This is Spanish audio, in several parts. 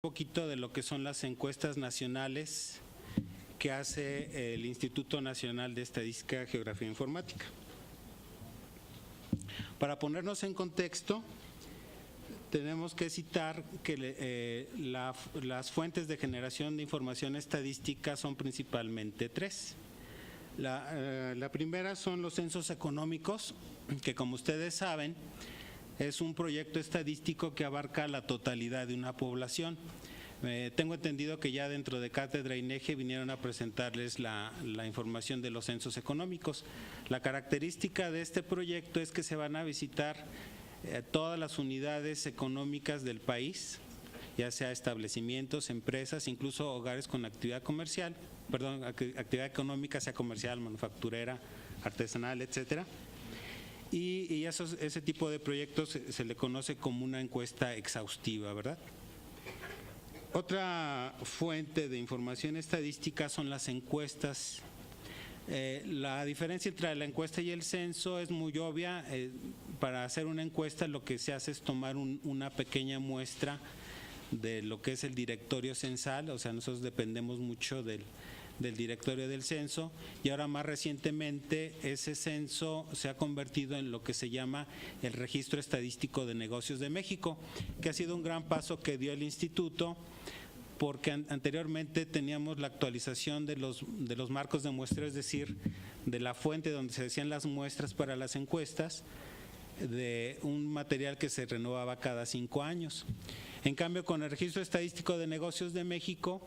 poquito de lo que son las encuestas nacionales que hace el Instituto Nacional de Estadística, Geografía e Informática. Para ponernos en contexto, tenemos que citar que las fuentes de generación de información estadística son principalmente tres. La primera son los censos económicos, que como ustedes saben, es un proyecto estadístico que abarca la totalidad de una población. Tengo entendido que ya dentro de Cátedra INEGI vinieron a presentarles la información de los censos económicos. La característica de este proyecto es que se van a visitar todas las unidades económicas del país, ya sea establecimientos, empresas, incluso hogares con actividad comercial, actividad económica, sea comercial, manufacturera, artesanal, etcétera. Y ese tipo de proyectos se le conoce como una encuesta exhaustiva, ¿verdad? Otra fuente de información estadística son las encuestas. La diferencia entre la encuesta y el censo es muy obvia. Para hacer una encuesta lo que se hace es tomar una pequeña muestra de lo que es el directorio censal, o sea, nosotros dependemos mucho del directorio del censo, y ahora más recientemente ese censo se ha convertido en lo que se llama el Registro Estadístico de Negocios de México, que ha sido un gran paso que dio el instituto, porque anteriormente teníamos la actualización de los marcos de muestreo, es decir, de la fuente donde se hacían las muestras para las encuestas, de un material que se renovaba cada 5 años. En cambio, con el Registro Estadístico de Negocios de México,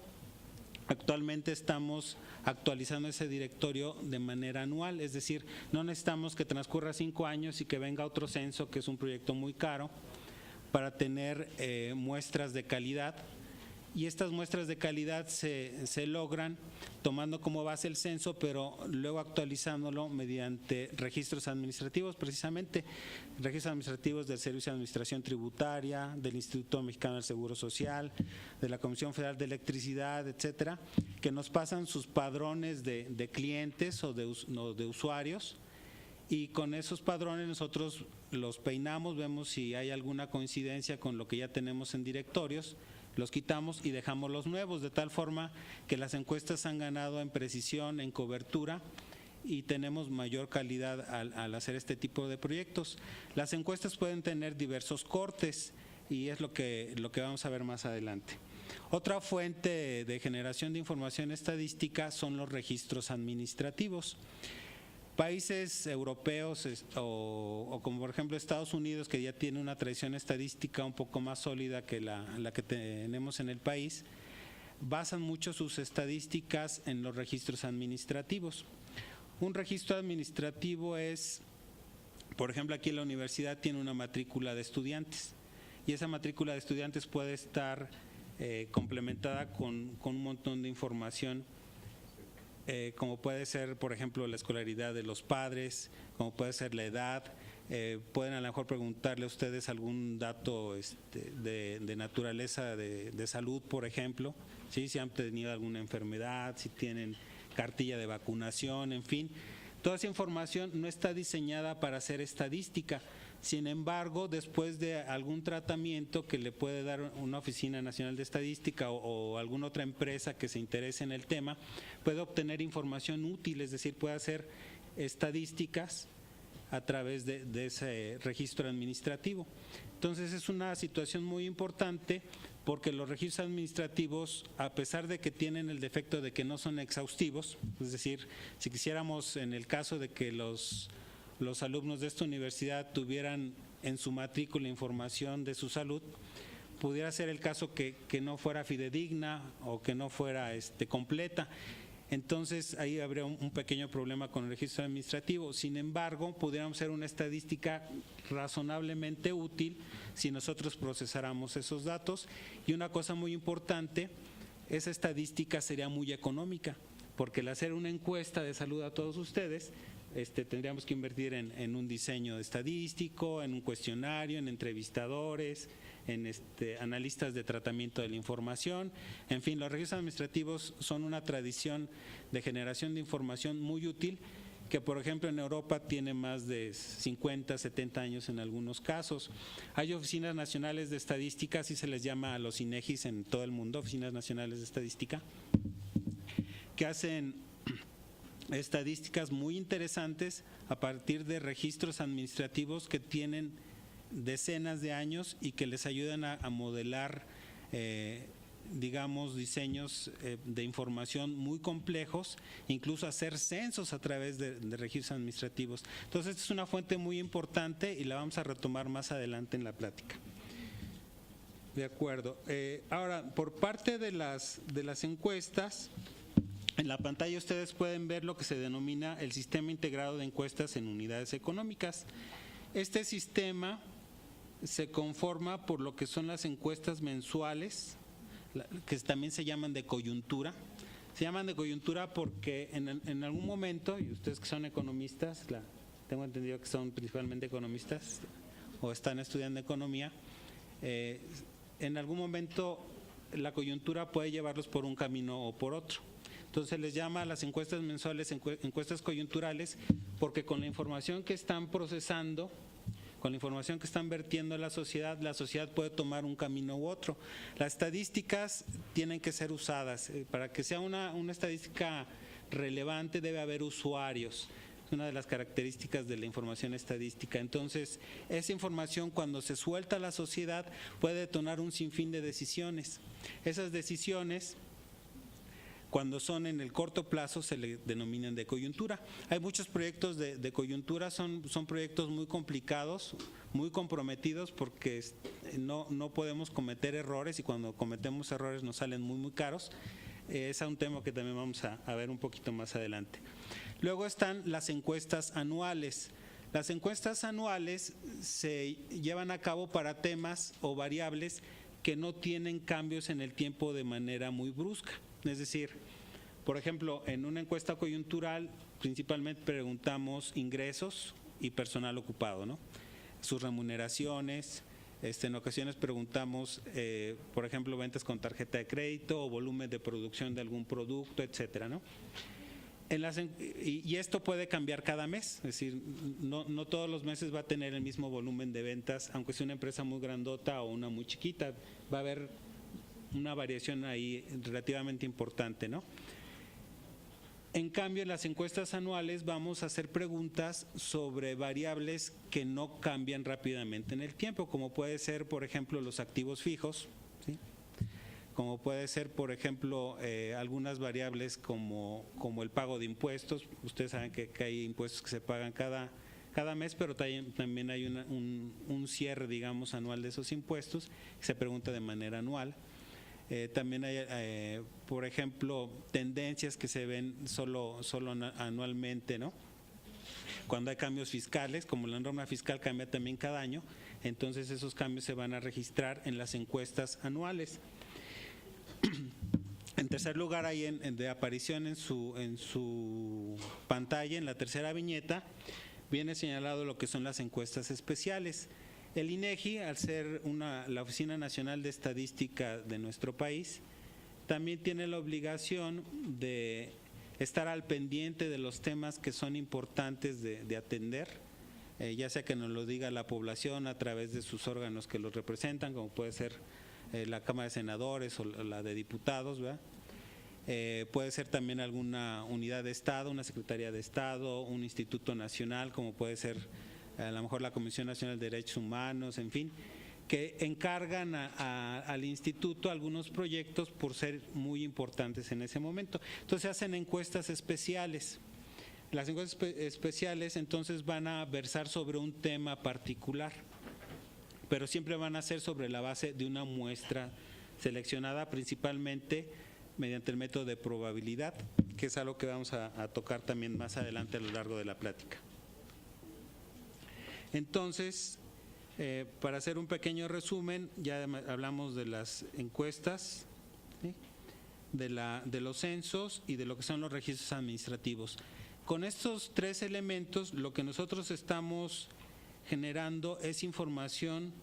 actualmente estamos actualizando ese directorio de manera anual, es decir, no necesitamos que transcurra 5 años y que venga otro censo, que es un proyecto muy caro, para tener muestras de calidad. Y estas muestras de calidad se logran tomando como base el censo, pero luego actualizándolo mediante registros administrativos, precisamente registros administrativos del Servicio de Administración Tributaria, del Instituto Mexicano del Seguro Social, de la Comisión Federal de Electricidad, etcétera, que nos pasan sus padrones de clientes o de usuarios, y con esos padrones nosotros los peinamos, vemos si hay alguna coincidencia con lo que ya tenemos en directorios, los quitamos y dejamos los nuevos, de tal forma que las encuestas han ganado en precisión, en cobertura, y tenemos mayor calidad al hacer este tipo de proyectos. Las encuestas pueden tener diversos cortes y es lo que vamos a ver más adelante. Otra fuente de generación de información estadística son los registros administrativos. Países europeos o como por ejemplo Estados Unidos, que ya tiene una tradición estadística un poco más sólida que la que tenemos en el país, basan mucho sus estadísticas en los registros administrativos. Un registro administrativo es, por ejemplo, aquí la universidad tiene una matrícula de estudiantes, y esa matrícula de estudiantes puede estar complementada con un montón de información, como puede ser, por ejemplo, la escolaridad de los padres, como puede ser la edad. Pueden a lo mejor preguntarle a ustedes algún dato de naturaleza de salud, por ejemplo, ¿sí? Si han tenido alguna enfermedad, si tienen cartilla de vacunación, en fin. Toda esa información no está diseñada para hacer estadística. Sin embargo, después de algún tratamiento que le puede dar una Oficina Nacional de Estadística o alguna otra empresa que se interese en el tema, puede obtener información útil, es decir, puede hacer estadísticas a través de ese registro administrativo. Entonces es una situación muy importante, porque los registros administrativos, a pesar de que tienen el defecto de que no son exhaustivos, es decir, si quisiéramos, en el caso de que los alumnos de esta universidad tuvieran en su matrícula información de su salud, pudiera ser el caso que no fuera fidedigna o que no fuera completa. Entonces ahí habría un pequeño problema con el registro administrativo. Sin embargo, pudiéramos hacer una estadística razonablemente útil si nosotros procesáramos esos datos. Y una cosa muy importante, esa estadística sería muy económica, porque al hacer una encuesta de salud a todos ustedes, tendríamos que invertir en un diseño estadístico, en un cuestionario, en entrevistadores, en analistas de tratamiento de la información. En fin, los registros administrativos son una tradición de generación de información muy útil, que por ejemplo en Europa tiene más de 50, 70 años en algunos casos. Hay oficinas nacionales de estadística, así se les llama a los INEGIs en todo el mundo, oficinas nacionales de estadística, que hacen estadísticas muy interesantes a partir de registros administrativos que tienen decenas de años y que les ayudan a modelar digamos, diseños de información muy complejos, incluso hacer censos a través de registros administrativos. Entonces, esta es una fuente muy importante y la vamos a retomar más adelante en la plática. De acuerdo. Ahora, por parte de las encuestas, en la pantalla ustedes pueden ver lo que se denomina el Sistema Integrado de Encuestas en Unidades Económicas. Este sistema se conforma por lo que son las encuestas mensuales, que también se llaman de coyuntura. Se llaman de coyuntura porque en algún momento, y ustedes que son economistas, tengo entendido que son principalmente economistas o están estudiando economía, en algún momento la coyuntura puede llevarlos por un camino o por otro. Entonces les llama a las encuestas mensuales encuestas coyunturales porque con la información que están procesando, con la información que están vertiendo a la sociedad puede tomar un camino u otro. Las estadísticas tienen que ser usadas. Para que sea una estadística relevante debe haber usuarios. Es una de las características de la información estadística. Entonces, esa información cuando se suelta a la sociedad puede detonar un sinfín de decisiones. Esas decisiones, cuando son en el corto plazo, se le denominan de coyuntura. Hay muchos proyectos de coyuntura, son proyectos muy complicados, muy comprometidos, porque no podemos cometer errores y cuando cometemos errores nos salen muy caros. Es un tema que también vamos a ver un poquito más adelante. Luego están las encuestas anuales. Las encuestas anuales se llevan a cabo para temas o variables que no tienen cambios en el tiempo de manera muy brusca. Es decir, por ejemplo, en una encuesta coyuntural principalmente preguntamos ingresos y personal ocupado, ¿no? Sus remuneraciones, en ocasiones preguntamos, por ejemplo, ventas con tarjeta de crédito o volumen de producción de algún producto, etcétera, ¿no? Y esto puede cambiar cada mes, es decir, no todos los meses va a tener el mismo volumen de ventas, aunque sea una empresa muy grandota o una muy chiquita, va a haber una variación ahí relativamente importante, ¿no? En cambio, en las encuestas anuales vamos a hacer preguntas sobre variables que no cambian rápidamente en el tiempo, como puede ser, por ejemplo, los activos fijos, ¿sí? Como puede ser, por ejemplo, algunas variables como el pago de impuestos. Ustedes saben que hay impuestos que se pagan cada mes, pero también hay un cierre, digamos, anual de esos impuestos, que se pregunta de manera anual. También hay, por ejemplo, tendencias que se ven solo anualmente, ¿no? Cuando hay cambios fiscales, como la norma fiscal cambia también cada año, entonces esos cambios se van a registrar en las encuestas anuales. En tercer lugar, hay de aparición en su pantalla, en la tercera viñeta, viene señalado lo que son las encuestas especiales. El INEGI, al ser la Oficina Nacional de Estadística de nuestro país, también tiene la obligación de estar al pendiente de los temas que son importantes de atender, ya sea que nos lo diga la población a través de sus órganos que los representan, como puede ser la Cámara de Senadores o la de Diputados, ¿verdad? Puede ser también alguna unidad de Estado, una Secretaría de Estado, un instituto nacional, como puede ser a lo mejor la Comisión Nacional de Derechos Humanos, en fin, que encargan al instituto algunos proyectos por ser muy importantes en ese momento. Entonces hacen encuestas especiales. Las encuestas especiales entonces van a versar sobre un tema particular, pero siempre van a ser sobre la base de una muestra seleccionada principalmente mediante el método de probabilidad, que es algo que vamos a tocar también más adelante a lo largo de la plática. Entonces, para hacer un pequeño resumen, ya hablamos de las encuestas, ¿sí? de los censos y de lo que son los registros administrativos. Con estos tres elementos, lo que nosotros estamos generando es información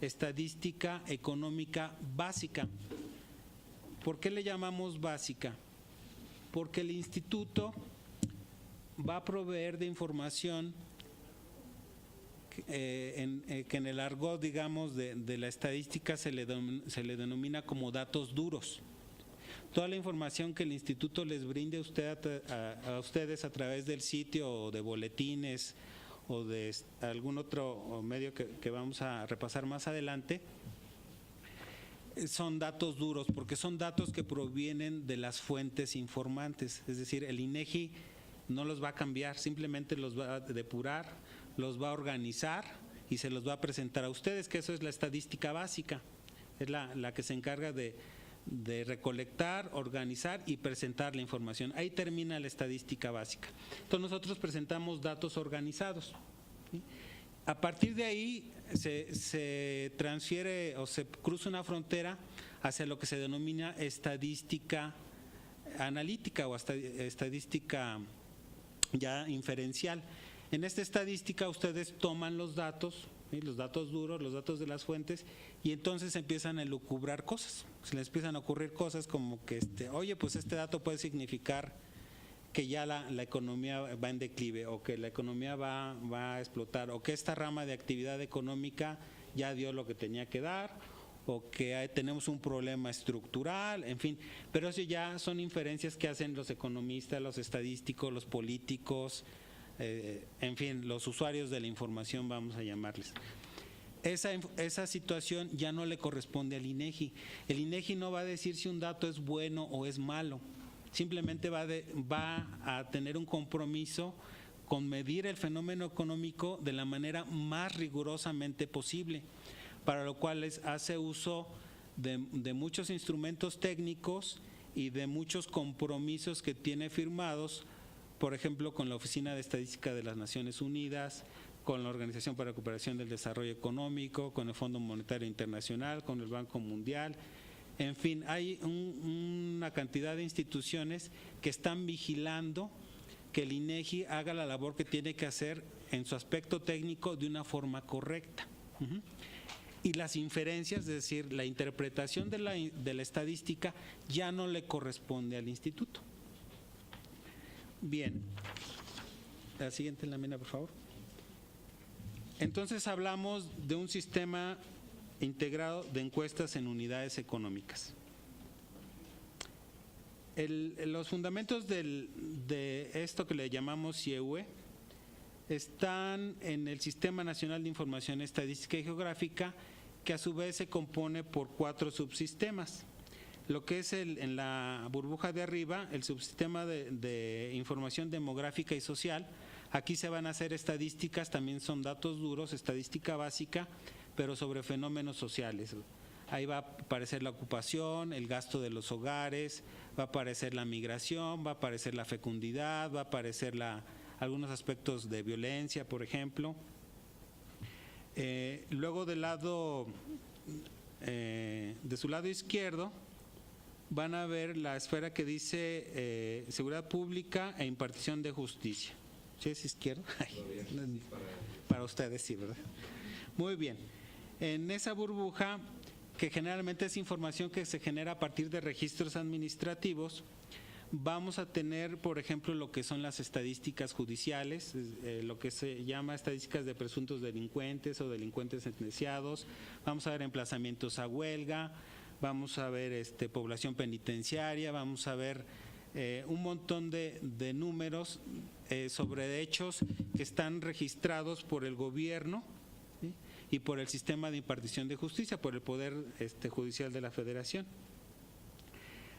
estadística económica básica. ¿Por qué le llamamos básica? Porque el instituto va a proveer de información que en el argot, digamos, de la estadística se le denomina como datos duros. Toda la información que el instituto les brinde a ustedes a través del sitio o de boletines o de algún otro medio que vamos a repasar más adelante, son datos duros porque son datos que provienen de las fuentes informantes. Es decir, el INEGI no los va a cambiar, simplemente los va a depurar, los va a organizar y se los va a presentar a ustedes, que eso es la estadística básica, es la que se encarga de recolectar, organizar y presentar la información. Ahí termina la estadística básica. Entonces nosotros presentamos datos organizados, ¿sí? A partir de ahí se transfiere o se cruza una frontera hacia lo que se denomina estadística analítica o estadística ya inferencial. En esta estadística ustedes toman los datos, ¿sí? Los datos duros, los datos de las fuentes, y entonces empiezan a elucubrar cosas. Se les empiezan a ocurrir cosas como que, oye, pues este dato puede significar que ya la economía va en declive, o que la economía va a explotar, o que esta rama de actividad económica ya dio lo que tenía que dar, o que tenemos un problema estructural, en fin. Pero eso ya son inferencias que hacen los economistas, los estadísticos, los políticos, en fin, los usuarios de la información, vamos a llamarles. Esa situación ya no le corresponde al INEGI. El INEGI no va a decir si un dato es bueno o es malo, simplemente va a tener un compromiso con medir el fenómeno económico de la manera más rigurosamente posible, para lo cual hace uso de muchos instrumentos técnicos y de muchos compromisos que tiene firmados, por ejemplo, con la Oficina de Estadística de las Naciones Unidas, con la Organización para la Cooperación del Desarrollo Económico, con el Fondo Monetario Internacional, con el Banco Mundial. En fin, hay una cantidad de instituciones que están vigilando que el INEGI haga la labor que tiene que hacer en su aspecto técnico de una forma correcta. Y las inferencias, es decir, la interpretación de la estadística ya no le corresponde al instituto. Bien, la siguiente lámina, por favor. Entonces hablamos de un sistema integrado de encuestas en unidades económicas. Los fundamentos de esto que le llamamos CIEUE están en el Sistema Nacional de Información Estadística y Geográfica, que a su vez se compone por 4 subsistemas. Lo que es en la burbuja de arriba, el subsistema de información demográfica y social. Aquí se van a hacer estadísticas, también son datos duros, estadística básica, pero sobre fenómenos sociales. Ahí va a aparecer la ocupación, el gasto de los hogares, va a aparecer la migración, va a aparecer la fecundidad, va a aparecer algunos aspectos de violencia, por ejemplo. Luego de su lado izquierdo, van a ver la esfera que dice seguridad pública e impartición de justicia. ¿Sí es izquierdo? Para ustedes sí, ¿verdad? Muy bien. En esa burbuja, que generalmente es información que se genera a partir de registros administrativos, vamos a tener, por ejemplo, lo que son las estadísticas judiciales, lo que se llama estadísticas de presuntos delincuentes o delincuentes sentenciados. Vamos a ver emplazamientos a huelga, vamos a ver población penitenciaria, vamos a ver un montón de números sobre hechos que están registrados por el gobierno, ¿sí? Y por el sistema de impartición de justicia, por el Poder Judicial de la Federación.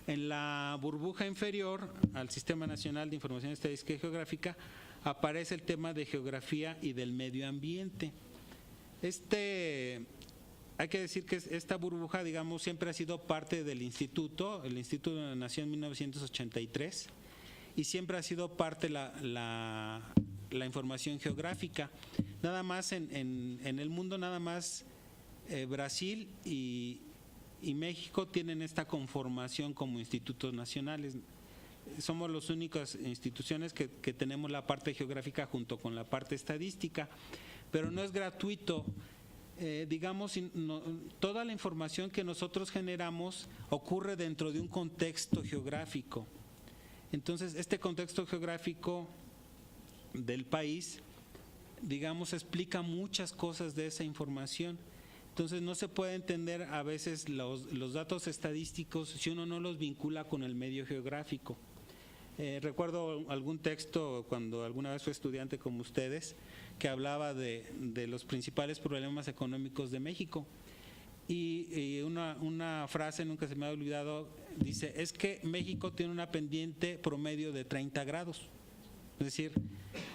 En la burbuja inferior al Sistema Nacional de Información Estadística y Geográfica aparece el tema de geografía y del medio ambiente. Hay que decir que esta burbuja, digamos, siempre ha sido parte del instituto. El instituto nació en 1983 y siempre ha sido parte la información geográfica. Nada más en el mundo, nada más Brasil y México tienen esta conformación como institutos nacionales. Somos las únicas instituciones que tenemos la parte geográfica junto con la parte estadística, pero no es gratuito. Toda la información que nosotros generamos ocurre dentro de un contexto geográfico. Entonces, este contexto geográfico del país, digamos, explica muchas cosas de esa información. Entonces no se puede entender a veces los datos estadísticos si uno no los vincula con el medio geográfico. Recuerdo algún texto cuando alguna vez fui estudiante como ustedes que hablaba de los principales problemas económicos de México y una frase nunca se me ha olvidado, dice, es que México tiene una pendiente promedio de 30 grados. Es decir,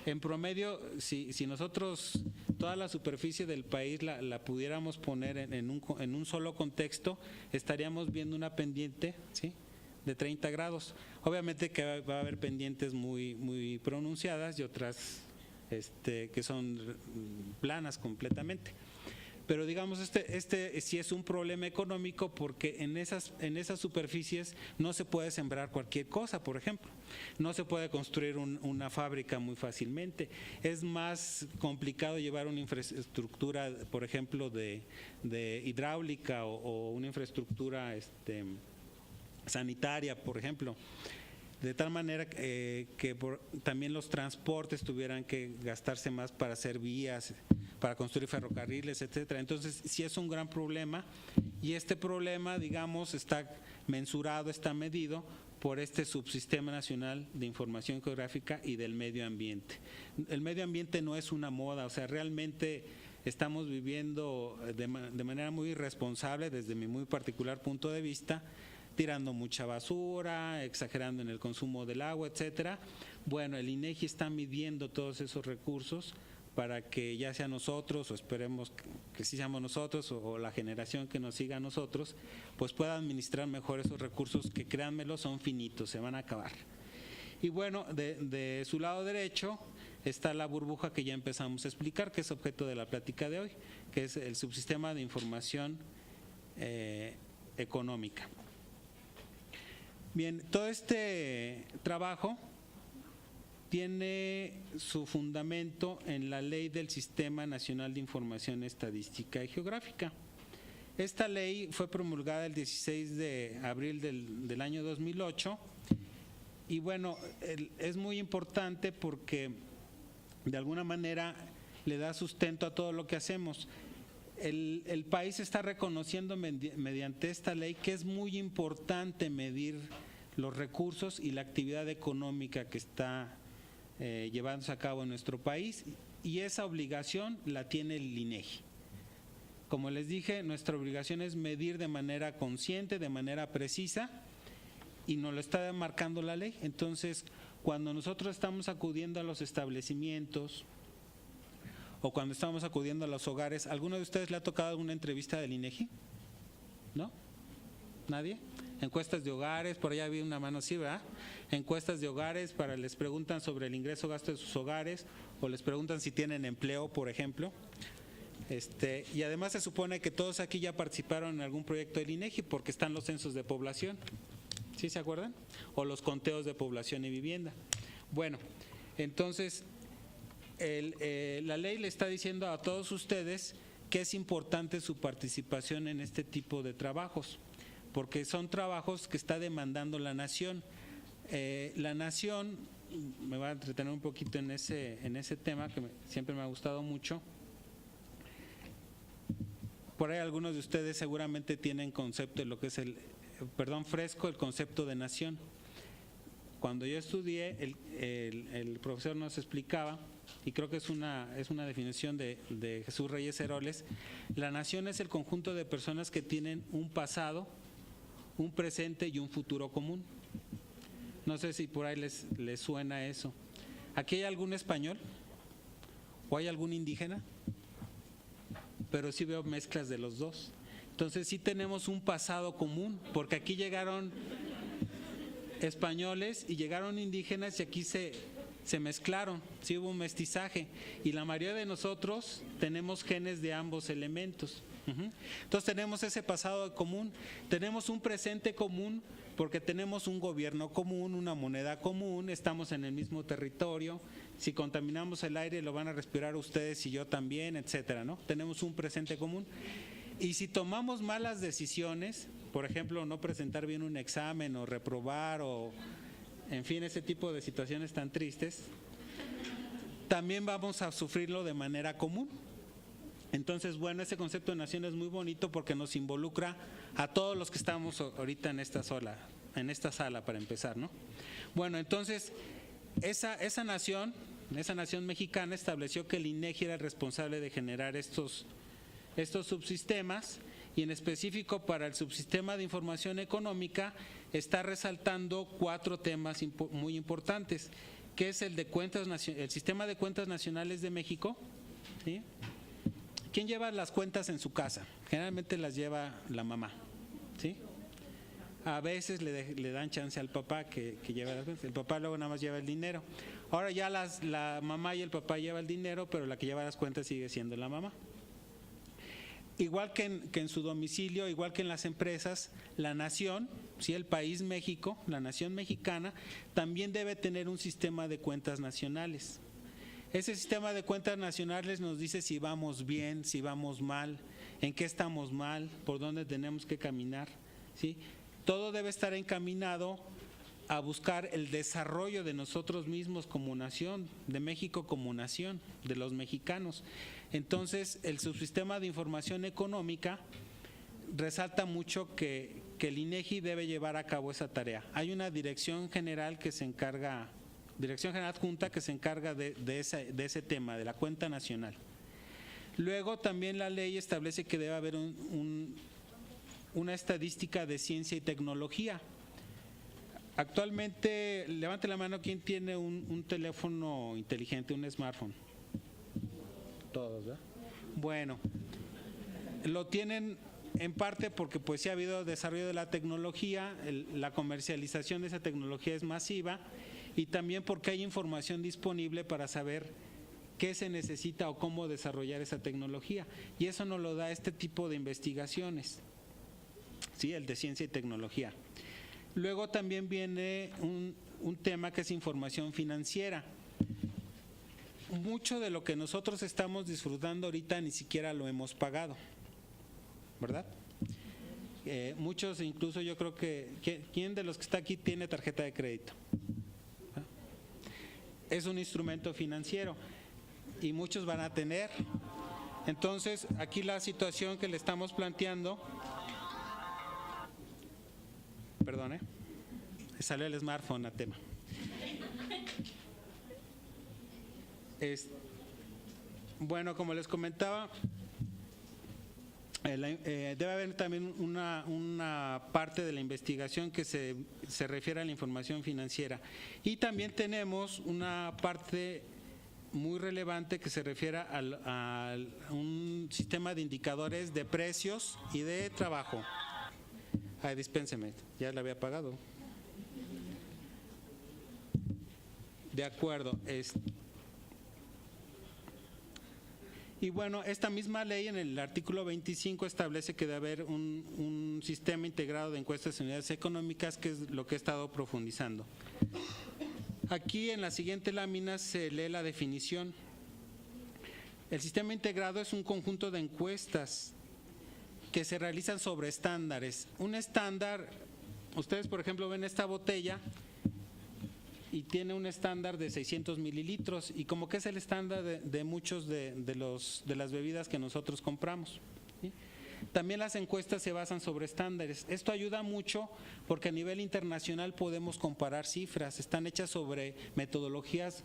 en promedio, si nosotros toda la superficie del país la pudiéramos poner en un solo contexto, estaríamos viendo una pendiente, ¿sí?, de 30 grados. Obviamente que va a haber pendientes muy, muy pronunciadas y otras que son planas completamente. Pero digamos, este sí es un problema económico porque en esas superficies no se puede sembrar cualquier cosa, por ejemplo. No se puede construir una fábrica muy fácilmente. Es más complicado llevar una infraestructura, por ejemplo, de hidráulica o una infraestructura sanitaria, por ejemplo. De tal manera que también los transportes tuvieran que gastarse más para hacer vías, para construir ferrocarriles, etcétera. Entonces, sí es un gran problema y este problema, digamos, está mensurado, está medido por este Subsistema Nacional de Información Geográfica y del Medio Ambiente. El medio ambiente no es una moda, o sea, realmente estamos viviendo de manera muy irresponsable desde mi muy particular punto de vista, tirando mucha basura, exagerando en el consumo del agua, etcétera. Bueno, el INEGI está midiendo todos esos recursos para que ya sea nosotros, o esperemos que sí seamos nosotros, o la generación que nos siga a nosotros, pues pueda administrar mejor esos recursos que, créanmelo, son finitos, se van a acabar. Y bueno, de su lado derecho está la burbuja que ya empezamos a explicar, que es objeto de la plática de hoy, que es el subsistema de información económica. Bien, todo este trabajo tiene su fundamento en la Ley del Sistema Nacional de Información Estadística y Geográfica. Esta ley fue promulgada el 16 de abril del año 2008 y bueno, es muy importante porque de alguna manera le da sustento a todo lo que hacemos. El país está reconociendo mediante esta ley que es muy importante medir los recursos y la actividad económica que está llevándose a cabo en nuestro país, y esa obligación la tiene el INEGI. Como les dije, nuestra obligación es medir de manera consciente, de manera precisa, y nos lo está marcando la ley. Entonces, cuando nosotros estamos acudiendo a los establecimientos o cuando estamos acudiendo a los hogares, ¿alguno de ustedes le ha tocado alguna entrevista del INEGI? ¿No? ¿Nadie? Encuestas de hogares, por allá vi una mano, sí, ¿verdad? Encuestas de hogares, les preguntan sobre el ingreso gasto de sus hogares o les preguntan si tienen empleo, por ejemplo. Y además se supone que todos aquí ya participaron en algún proyecto del INEGI porque están los censos de población. ¿Sí se acuerdan? O los conteos de población y vivienda. Bueno, entonces la ley le está diciendo a todos ustedes que es importante su participación en este tipo de trabajos, porque son trabajos que está demandando la nación. La nación, me va a entretener un poquito en ese tema que siempre me ha gustado mucho. Por ahí algunos de ustedes seguramente tienen concepto de lo que es fresco el concepto de nación. Cuando yo estudié, el profesor nos explicaba, y creo que es una definición de Jesús Reyes Heroles, la nación es el conjunto de personas que tienen un pasado, un presente y un futuro común. No sé si por ahí les suena eso. ¿Aquí hay algún español? ¿O hay algún indígena? Pero sí veo mezclas de los dos. Entonces sí tenemos un pasado común, porque aquí llegaron españoles y llegaron indígenas y aquí se mezclaron, sí hubo un mestizaje, y la mayoría de nosotros tenemos genes de ambos elementos. Entonces tenemos ese pasado común, tenemos un presente común porque tenemos un gobierno común, una moneda común, estamos en el mismo territorio, si contaminamos el aire lo van a respirar ustedes y yo también, etcétera, ¿no? Tenemos un presente común. Y si tomamos malas decisiones, por ejemplo, no presentar bien un examen o reprobar o, en fin, ese tipo de situaciones tan tristes, también vamos a sufrirlo de manera común. Entonces, bueno, ese concepto de nación es muy bonito porque nos involucra a todos los que estamos ahorita en esta sala para empezar, ¿no? Bueno, entonces, esa nación mexicana estableció que el INEGI era el responsable de generar estos subsistemas, y en específico para el subsistema de información económica está resaltando 4 temas muy importantes, que es el sistema de cuentas nacionales de México, ¿sí? ¿Quién lleva las cuentas en su casa? Generalmente las lleva la mamá, ¿sí? A veces le dan chance al papá que lleva las cuentas. El papá luego nada más lleva el dinero. Ahora ya la mamá y el papá llevan el dinero, pero la que lleva las cuentas sigue siendo la mamá. Igual que en su domicilio, igual que en las empresas, la nación, ¿sí? El país México, la nación mexicana, también debe tener un sistema de cuentas nacionales. Ese sistema de cuentas nacionales nos dice si vamos bien, si vamos mal, en qué estamos mal, por dónde tenemos que caminar, ¿sí? Todo debe estar encaminado a buscar el desarrollo de nosotros mismos como nación, de México como nación, de los mexicanos. Entonces, el subsistema de información económica resalta mucho que el INEGI debe llevar a cabo esa tarea. Hay una dirección general que se encarga, Dirección General Adjunta, que se encarga de ese tema, de la cuenta nacional. Luego también la ley establece que debe haber una estadística de ciencia y tecnología. Actualmente, levante la mano quien tiene un teléfono inteligente, un smartphone. Todos, ¿verdad? Bueno, lo tienen en parte porque pues sí ha habido desarrollo de la tecnología, la comercialización de esa tecnología es masiva, y también porque hay información disponible para saber qué se necesita o cómo desarrollar esa tecnología, y eso nos lo da este tipo de investigaciones, ¿sí? El de ciencia y tecnología. Luego también viene un tema que es información financiera. Mucho de lo que nosotros estamos disfrutando ahorita ni siquiera lo hemos pagado, ¿verdad? Muchos, incluso yo creo ¿quién de los que está aquí tiene tarjeta de crédito? Es un instrumento financiero y muchos van a tener. Entonces, aquí la situación que le estamos planteando, perdón, salió el smartphone a tema. Bueno, como les comentaba, debe haber también una parte de la investigación que se refiere a la información financiera, y también tenemos una parte muy relevante que se refiere a un sistema de indicadores de precios y de trabajo. Ay, dispénseme, ya la había pagado. De acuerdo. Y bueno, esta misma ley en el artículo 25 establece que debe haber un sistema integrado de encuestas de unidades económicas, que es lo que he estado profundizando. Aquí en la siguiente lámina se lee la definición. El sistema integrado es un conjunto de encuestas que se realizan sobre estándares. Un estándar, ustedes por ejemplo ven esta botella y tiene un estándar de 600 mililitros, y como que es el estándar de muchos de las bebidas que nosotros compramos, ¿sí? También las encuestas se basan sobre estándares. Esto ayuda mucho porque a nivel internacional podemos comparar cifras, están hechas sobre metodologías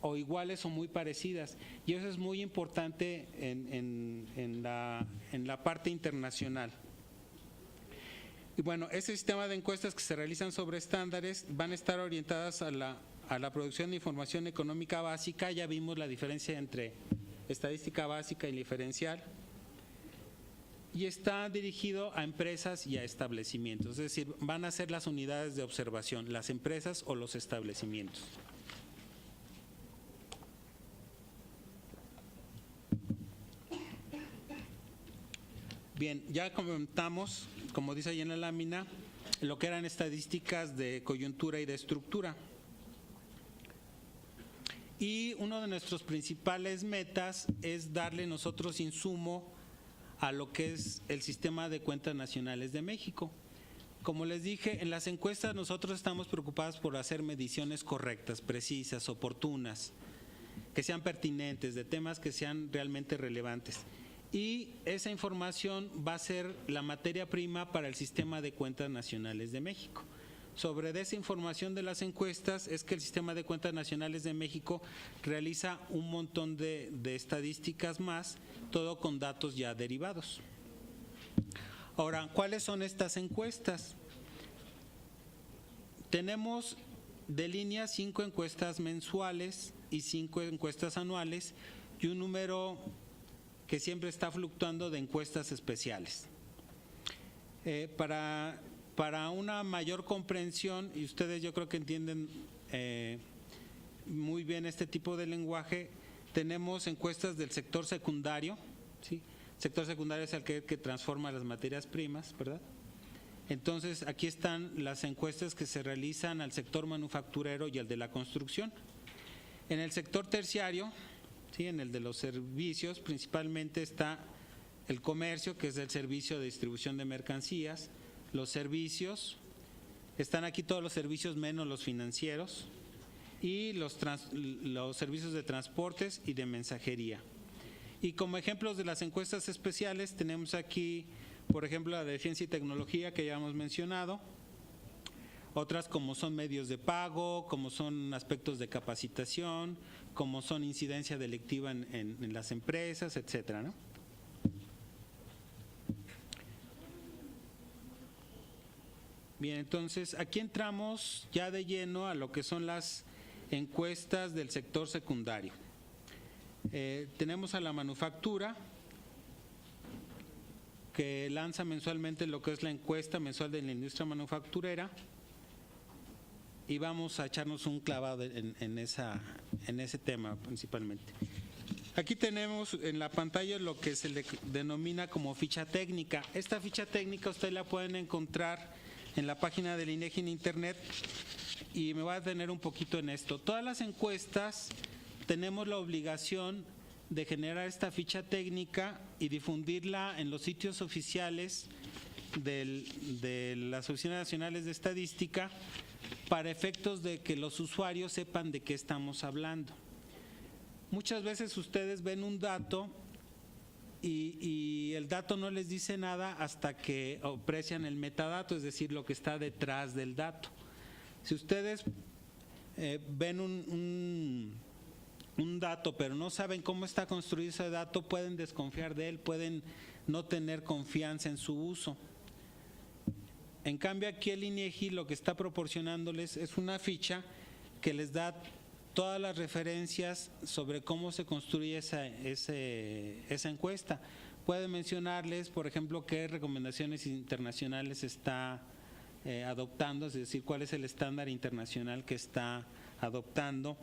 o iguales o muy parecidas, y eso es muy importante en la parte internacional. Y bueno, ese sistema de encuestas que se realizan sobre estándares van a estar orientadas a la producción de información económica básica. Ya vimos la diferencia entre estadística básica y diferencial. Y está dirigido a empresas y a establecimientos, es decir, van a ser las unidades de observación, las empresas o los establecimientos. Bien, ya comentamos, como dice ahí en la lámina, lo que eran estadísticas de coyuntura y de estructura. Y uno de nuestros principales metas es darle nosotros insumo a lo que es el sistema de cuentas nacionales de México. Como les dije, en las encuestas nosotros estamos preocupados por hacer mediciones correctas, precisas, oportunas. que sean pertinentes, de temas que sean realmente relevantes. Y esa información va a ser la materia prima para el Sistema de Cuentas Nacionales de México. Sobre esa información de las encuestas es que el Sistema de Cuentas Nacionales de México realiza un montón de estadísticas más, todo con datos ya derivados. Ahora, ¿cuáles son estas encuestas? Tenemos de línea 5 encuestas mensuales y 5 encuestas anuales y un número que siempre está fluctuando de encuestas especiales. Para una mayor comprensión, y ustedes yo creo que entienden muy bien este tipo de lenguaje, tenemos encuestas del sector secundario, ¿sí? El sector secundario es el que transforma las materias primas, ¿verdad? Entonces, aquí están las encuestas que se realizan al sector manufacturero y al de la construcción. En el sector terciario, ¿sí?, en el de los servicios, principalmente está el comercio, que es el servicio de distribución de mercancías, los servicios, están aquí todos los servicios menos los financieros, y los servicios de transportes y de mensajería. Y como ejemplos de las encuestas especiales tenemos aquí, por ejemplo, la de ciencia y tecnología que ya hemos mencionado, otras como son medios de pago, como son aspectos de capacitación, como son incidencia delictiva en las empresas, etcétera, ¿no? Bien, entonces aquí entramos ya de lleno a lo que son las encuestas del sector secundario. Tenemos a la manufactura, que lanza mensualmente lo que es la encuesta mensual de la industria manufacturera, y vamos a echarnos un clavado en ese tema principalmente. Aquí tenemos en la pantalla lo que se le denomina como ficha técnica. Esta ficha técnica ustedes la pueden encontrar en la página del INEGI en internet, y me voy a detener un poquito en esto. Todas las encuestas tenemos la obligación de generar esta ficha técnica y difundirla en los sitios oficiales de las Oficinas Nacionales de Estadística, para efectos de que los usuarios sepan de qué estamos hablando. Muchas veces ustedes ven un dato y el dato no les dice nada hasta que aprecian el metadato, es decir, lo que está detrás del dato. Si ustedes ven un dato pero no saben cómo está construido ese dato, pueden desconfiar de él, pueden no tener confianza en su uso. En cambio, aquí el INEGI lo que está proporcionándoles es una ficha que les da todas las referencias sobre cómo se construye esa encuesta. Puede mencionarles, por ejemplo, qué recomendaciones internacionales está adoptando, es decir, cuál es el estándar internacional que está adoptando,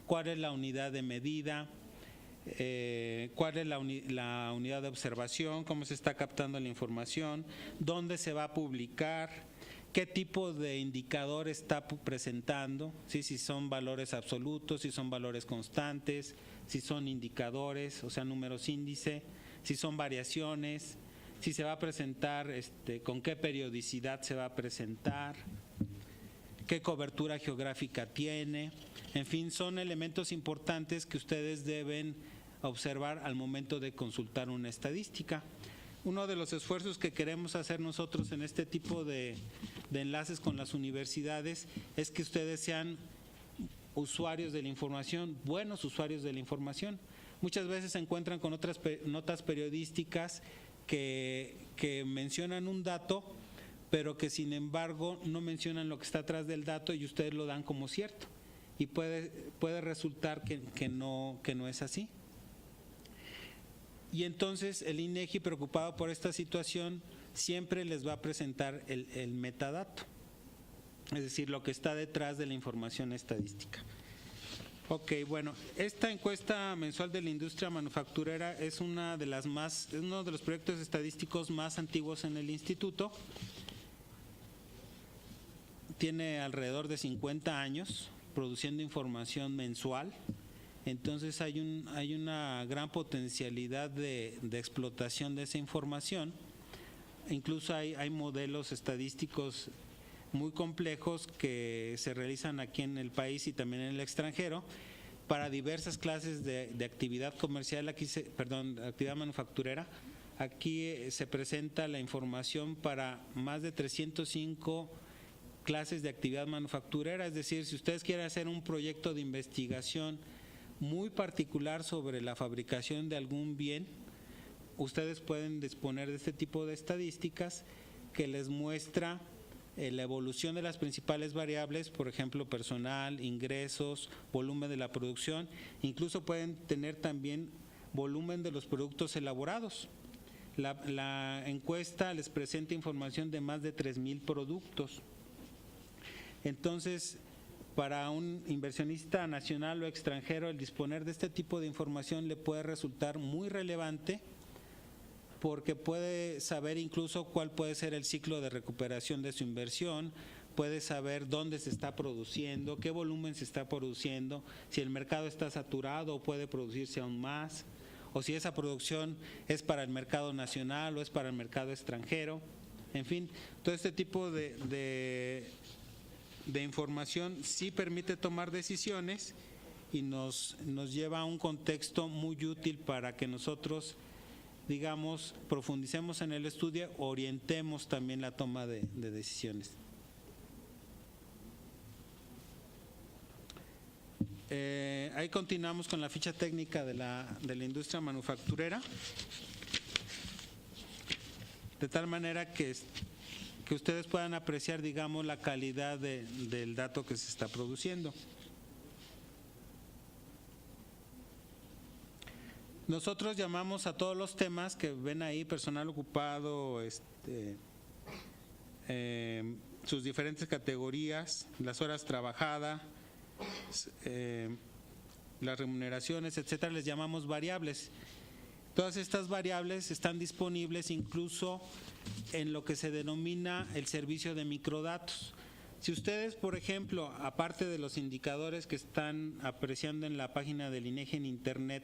cuál es la unidad de medida, cuál es la unidad de observación, cómo se está captando la información, dónde se va a publicar, qué tipo de indicador está presentando, ¿sí? Si son valores absolutos, si son valores constantes, si son indicadores, o sea, números índice, si son variaciones, si se va a presentar, con qué periodicidad se va a presentar, qué cobertura geográfica tiene. En fin, son elementos importantes que ustedes deben observar al momento de consultar una estadística. Uno de los esfuerzos que queremos hacer nosotros en este tipo de enlaces con las universidades es que ustedes sean usuarios de la información, buenos usuarios de la información. Muchas veces se encuentran con otras notas periodísticas que mencionan un dato, pero que sin embargo no mencionan lo que está atrás del dato y ustedes lo dan como cierto. Y puede resultar que no es así. Y entonces el INEGI, preocupado por esta situación, siempre les va a presentar el metadato, es decir, lo que está detrás de la información estadística. Ok, bueno, esta encuesta mensual de la industria manufacturera es uno de los proyectos estadísticos más antiguos en el instituto. Tiene alrededor de 50 años produciendo información mensual. Entonces hay una gran potencialidad de explotación de esa información. Incluso hay modelos estadísticos muy complejos que se realizan aquí en el país y también en el extranjero, para diversas clases de actividad comercial, actividad manufacturera. Aquí se presenta la información para más de 305 clases de actividad manufacturera, es decir, si ustedes quieren hacer un proyecto de investigación muy particular sobre la fabricación de algún bien, ustedes pueden disponer de este tipo de estadísticas que les muestra la evolución de las principales variables, por ejemplo, personal, ingresos, volumen de la producción, incluso pueden tener también volumen de los productos elaborados. La encuesta les presenta información de más de 3,000 productos. Entonces, para un inversionista nacional o extranjero, el disponer de este tipo de información le puede resultar muy relevante, porque puede saber incluso cuál puede ser el ciclo de recuperación de su inversión, puede saber dónde se está produciendo, qué volumen se está produciendo, si el mercado está saturado o puede producirse aún más, o si esa producción es para el mercado nacional o es para el mercado extranjero. En fin, todo este tipo de información sí permite tomar decisiones y nos lleva a un contexto muy útil para que nosotros, digamos, profundicemos en el estudio, orientemos también la toma de decisiones. Ahí continuamos con la ficha técnica de la industria manufacturera, de tal manera que ustedes puedan apreciar, digamos, la calidad del dato que se está produciendo. Nosotros llamamos a todos los temas que ven ahí: personal ocupado, sus diferentes categorías, las horas trabajadas, las remuneraciones, etcétera, les llamamos variables. Todas estas variables están disponibles incluso en lo que se denomina el servicio de microdatos. Si ustedes, por ejemplo, aparte de los indicadores que están apreciando en la página del INEGI en internet,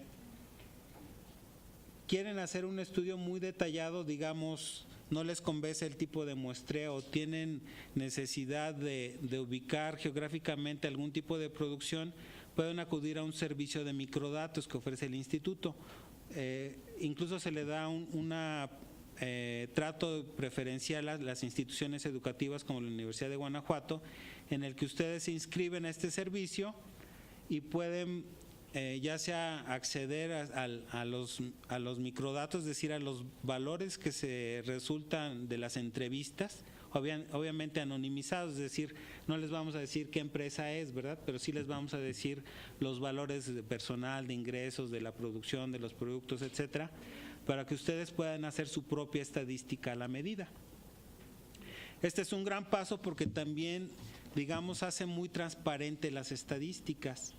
quieren hacer un estudio muy detallado, digamos, no les convence el tipo de muestreo, tienen necesidad de ubicar geográficamente algún tipo de producción, pueden acudir a un servicio de microdatos que ofrece el instituto. Incluso se le da un trato preferencial a las instituciones educativas como la Universidad de Guanajuato, en el que ustedes se inscriben a este servicio y pueden ya sea acceder a los microdatos, es decir, a los valores que se resultan de las entrevistas, obviamente anonimizados, es decir, no les vamos a decir qué empresa es, ¿verdad? Pero sí les vamos a decir los valores de personal, de ingresos, de la producción, de los productos, etcétera, para que ustedes puedan hacer su propia estadística a la medida. Este es un gran paso porque también, digamos, hace muy transparente las estadísticas.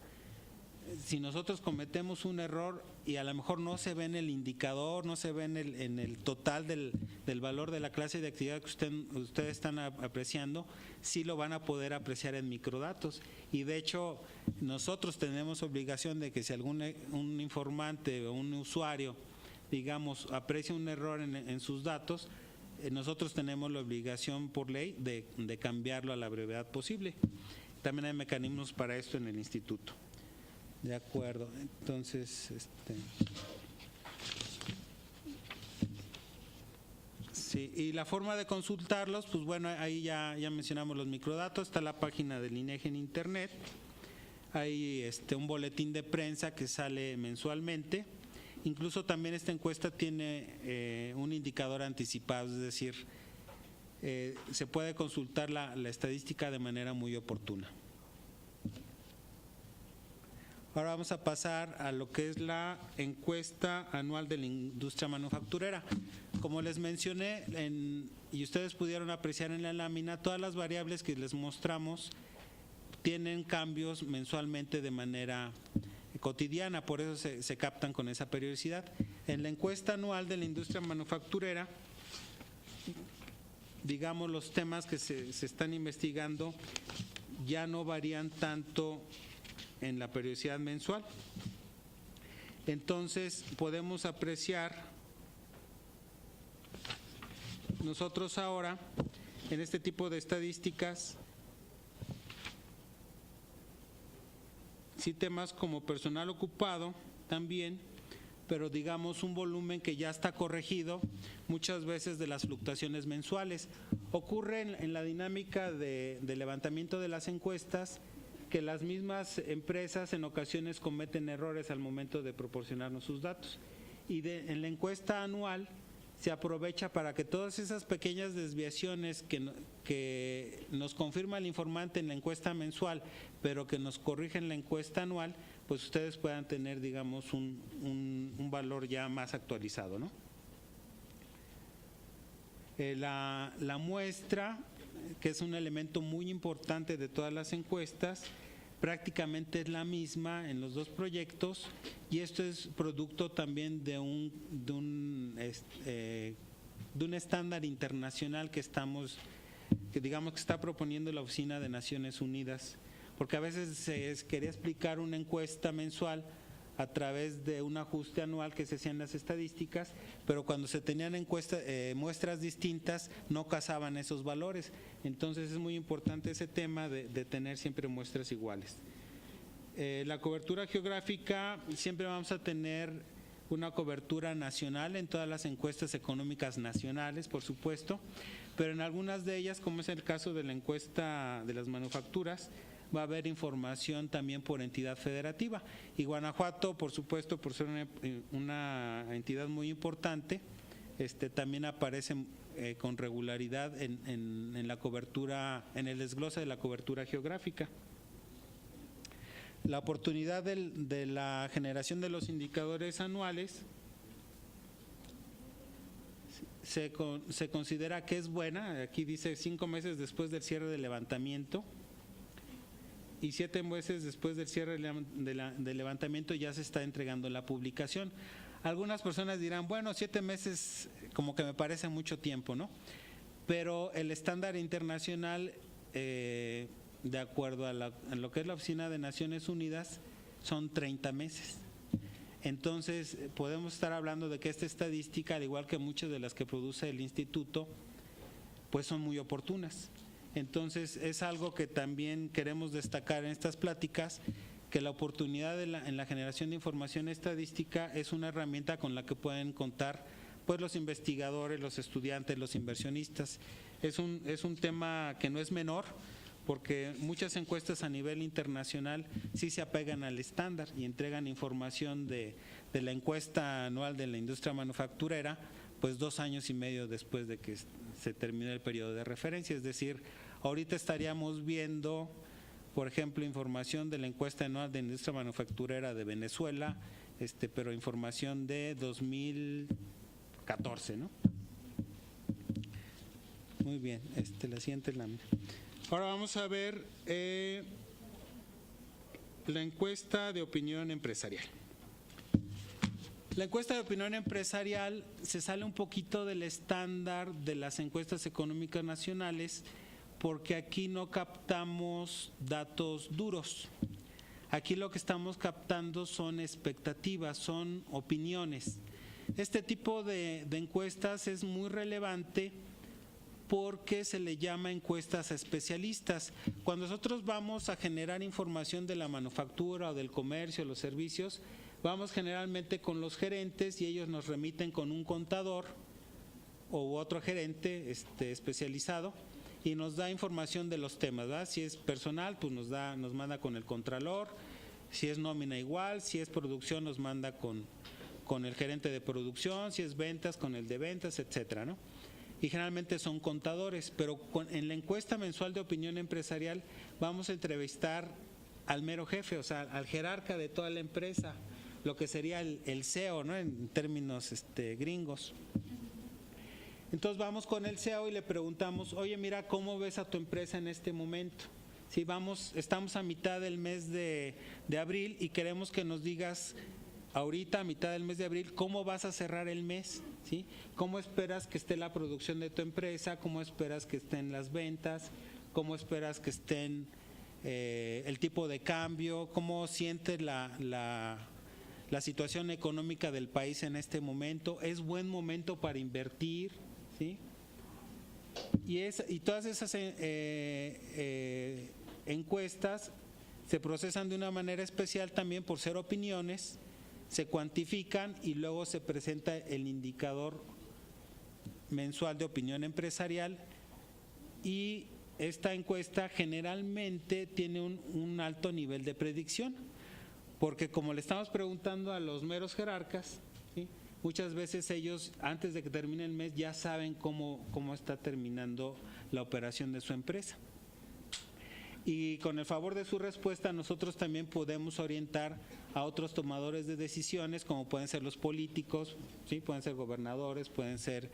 Si nosotros cometemos un error y a lo mejor no se ve en el indicador, no se ve en el total del valor de la clase de actividad que ustedes están apreciando, sí lo van a poder apreciar en microdatos. Y de hecho, nosotros tenemos obligación de que si un informante o un usuario, digamos, aprecia un error en sus datos, nosotros tenemos la obligación por ley de cambiarlo a la brevedad posible. También hay mecanismos para esto en el instituto. De acuerdo, entonces, sí, y la forma de consultarlos, pues bueno, ahí ya mencionamos los microdatos, está la página del INEGI en internet, hay un boletín de prensa que sale mensualmente, incluso también esta encuesta tiene un indicador anticipado, es decir, se puede consultar la estadística de manera muy oportuna. Ahora vamos a pasar a lo que es la encuesta anual de la industria manufacturera. Como les mencioné, y ustedes pudieron apreciar en la lámina, todas las variables que les mostramos tienen cambios mensualmente de manera cotidiana, por eso se captan con esa periodicidad. En la encuesta anual de la industria manufacturera, digamos, los temas que se están investigando ya no varían tanto en la periodicidad mensual. Entonces podemos apreciar nosotros ahora en este tipo de estadísticas sí temas como personal ocupado también, pero digamos un volumen que ya está corregido muchas veces de las fluctuaciones mensuales. Ocurre en la dinámica de levantamiento de las encuestas que las mismas empresas en ocasiones cometen errores al momento de proporcionarnos sus datos. Y en la encuesta anual se aprovecha para que todas esas pequeñas desviaciones que nos confirma el informante en la encuesta mensual, pero que nos corrige en la encuesta anual, pues ustedes puedan tener, digamos, un valor ya más actualizado, ¿no? La muestra, que es un elemento muy importante de todas las encuestas, prácticamente es la misma en los dos proyectos, y esto es producto también de un estándar internacional que digamos que está proponiendo la Oficina de Naciones Unidas, porque a veces se quería explicar una encuesta mensual a través de un ajuste anual que se hacía en las estadísticas, pero cuando se tenían muestras distintas no casaban esos valores. Entonces es muy importante ese tema de tener siempre muestras iguales. La cobertura geográfica, siempre vamos a tener una cobertura nacional en todas las encuestas económicas nacionales, por supuesto, pero en algunas de ellas, como es el caso de la encuesta de las manufacturas, va a haber información también por entidad federativa. Y Guanajuato, por supuesto, por ser una entidad muy importante, también aparece con regularidad en la cobertura, en el desglose de la cobertura geográfica. La oportunidad de la generación de los indicadores anuales se considera que es buena. Aquí dice 5 meses después del cierre del levantamiento, y 7 meses después del cierre del levantamiento ya se está entregando la publicación. Algunas personas dirán, bueno, 7 meses como que me parece mucho tiempo, ¿no? Pero el estándar internacional, de acuerdo a lo que es la Oficina de Naciones Unidas, son 30 meses. Entonces, podemos estar hablando de que esta estadística, al igual que muchas de las que produce el instituto, pues son muy oportunas. Entonces, es algo que también queremos destacar en estas pláticas, que la oportunidad en la generación de información estadística es una herramienta con la que pueden contar pues los investigadores, los estudiantes, los inversionistas. Es un tema que no es menor, porque muchas encuestas a nivel internacional sí se apegan al estándar y entregan información de la encuesta anual de la industria manufacturera, pues 2 años y medio después de que se termine el periodo de referencia. Es decir, ahorita estaríamos viendo, por ejemplo, información de la encuesta anual de la industria manufacturera de Venezuela, pero información de 2014, ¿no? Muy bien, la siguiente lámina. Ahora vamos a ver la encuesta de opinión empresarial. La encuesta de opinión empresarial se sale un poquito del estándar de las encuestas económicas nacionales, porque aquí no captamos datos duros. Aquí lo que estamos captando son expectativas, son opiniones. Este tipo de encuestas es muy relevante porque se le llama encuestas a especialistas. Cuando nosotros vamos a generar información de la manufactura o del comercio, los servicios, vamos generalmente con los gerentes y ellos nos remiten con un contador u otro gerente especializado y nos da información de los temas, ¿verdad? Si es personal, pues nos manda con el contralor; si es nómina igual; si es producción, nos manda con el gerente de producción; si es ventas, con el de ventas, etcétera, ¿no? Y generalmente son contadores, pero en la encuesta mensual de opinión empresarial vamos a entrevistar al mero jefe, o sea, al jerarca de toda la empresa, lo que sería el CEO, ¿no? En términos gringos. Entonces vamos con el CEO y le preguntamos, oye, mira, ¿cómo ves a tu empresa en este momento? Sí, estamos a mitad del mes de abril y queremos que nos digas ahorita, a mitad del mes de abril, ¿cómo vas a cerrar el mes? ¿Sí? ¿Cómo esperas que esté la producción de tu empresa? ¿Cómo esperas que estén las ventas? ¿Cómo esperas que estén el tipo de cambio? ¿Cómo sientes la situación económica del país en este momento? ¿Es buen momento para invertir? ¿Sí? Y todas esas encuestas se procesan de una manera especial también por ser opiniones, se cuantifican y luego se presenta el indicador mensual de opinión empresarial, y esta encuesta generalmente tiene un alto nivel de predicción, porque como le estamos preguntando a los meros jerarcas, ¿sí?, muchas veces ellos antes de que termine el mes ya saben cómo está terminando la operación de su empresa. Y con el favor de su respuesta nosotros también podemos orientar a otros tomadores de decisiones, como pueden ser los políticos, ¿sí?, pueden ser gobernadores, pueden ser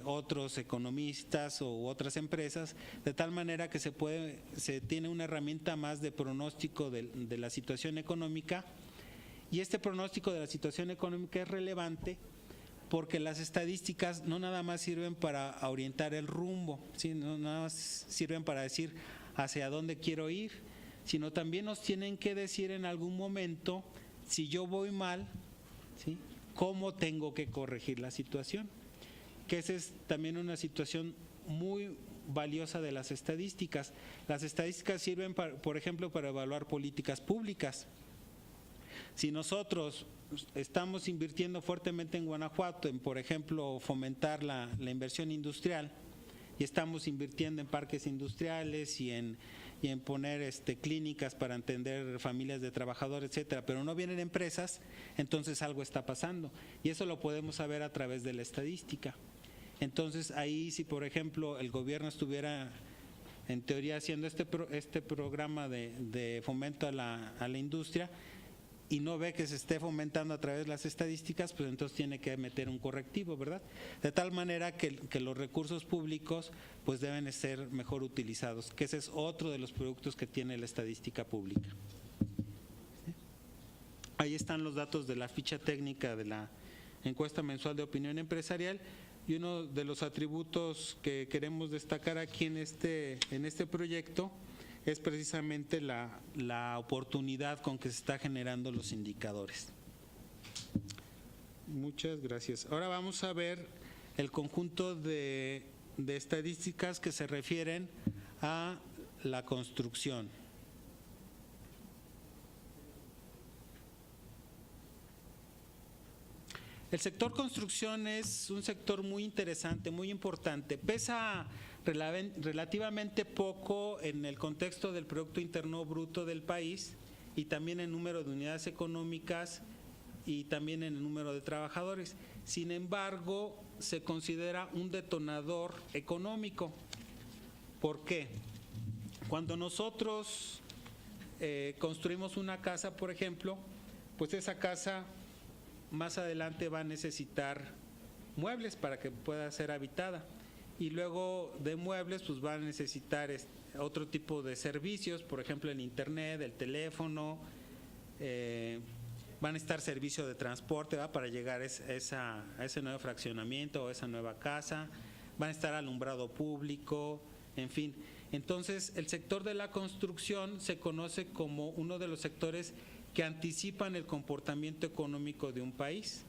otros economistas u otras empresas, de tal manera que se tiene una herramienta más de pronóstico de la situación económica. Y este pronóstico de la situación económica es relevante porque las estadísticas no nada más sirven para orientar el rumbo, ¿sí?, no nada más sirven para decir hacia dónde quiero ir, sino también nos tienen que decir en algún momento, si yo voy mal, ¿sí?, cómo tengo que corregir la situación. Que esa es también una situación muy valiosa de las estadísticas. Las estadísticas sirven, por ejemplo, para evaluar políticas públicas. Si nosotros estamos invirtiendo fuertemente en Guanajuato, en, por ejemplo, fomentar la inversión industrial, y estamos invirtiendo en parques industriales y en poner clínicas para atender familias de trabajadores, etcétera, pero no vienen empresas, entonces algo está pasando, y eso lo podemos saber a través de la estadística. Entonces ahí, si por ejemplo el gobierno estuviera en teoría haciendo este programa de fomento a la industria y no ve que se esté fomentando a través de las estadísticas, pues entonces tiene que meter un correctivo, ¿verdad? De tal manera que los recursos públicos pues deben ser mejor utilizados, que ese es otro de los productos que tiene la estadística pública. ¿Sí? Ahí están los datos de la ficha técnica de la encuesta mensual de opinión empresarial, y uno de los atributos que queremos destacar aquí en este proyecto es precisamente la oportunidad con que se está generando los indicadores. Muchas gracias. Ahora vamos a ver el conjunto de estadísticas que se refieren a la construcción. El sector construcción es un sector muy interesante, muy importante. Pesa relativamente poco en el contexto del Producto Interno Bruto del país y también en número de unidades económicas y también en el número de trabajadores. Sin embargo, se considera un detonador económico. ¿Por qué? Cuando nosotros construimos una casa, por ejemplo, pues esa casa más adelante va a necesitar muebles para que pueda ser habitada, y luego de muebles pues va a necesitar otro tipo de servicios, por ejemplo el internet, el teléfono, van a estar servicio de transporte, ¿va?, para llegar a ese nuevo fraccionamiento o esa nueva casa, van a estar alumbrado público, en fin. Entonces el sector de la construcción se conoce como uno de los sectores que anticipan el comportamiento económico de un país.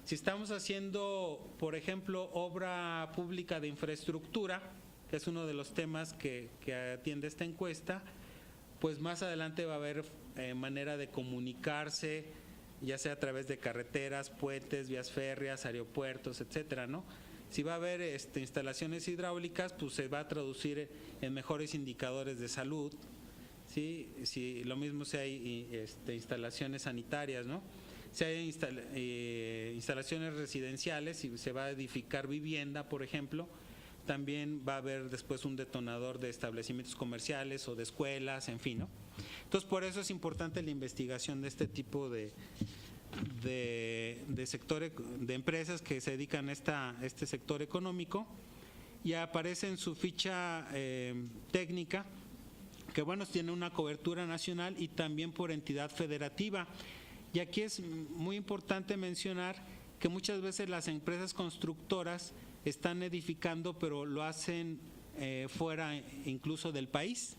Si estamos haciendo, por ejemplo, obra pública de infraestructura, que es uno de los temas que atiende esta encuesta, pues más adelante va a haber manera de comunicarse, ya sea a través de carreteras, puentes, vías férreas, aeropuertos, etcétera, ¿no? Si va a haber instalaciones hidráulicas, pues se va a traducir en mejores indicadores de salud. Sí, sí, lo mismo si hay instalaciones sanitarias, ¿no? Si hay instalaciones residenciales y se va a edificar vivienda, por ejemplo, también va a haber después un detonador de establecimientos comerciales o de escuelas, en fin, ¿no? Entonces, por eso es importante la investigación de este tipo de sectores, de empresas que se dedican a este sector económico, y aparece en su ficha técnica que, bueno, tiene una cobertura nacional y también por entidad federativa. Y aquí es muy importante mencionar que muchas veces las empresas constructoras están edificando, pero lo hacen fuera incluso del país.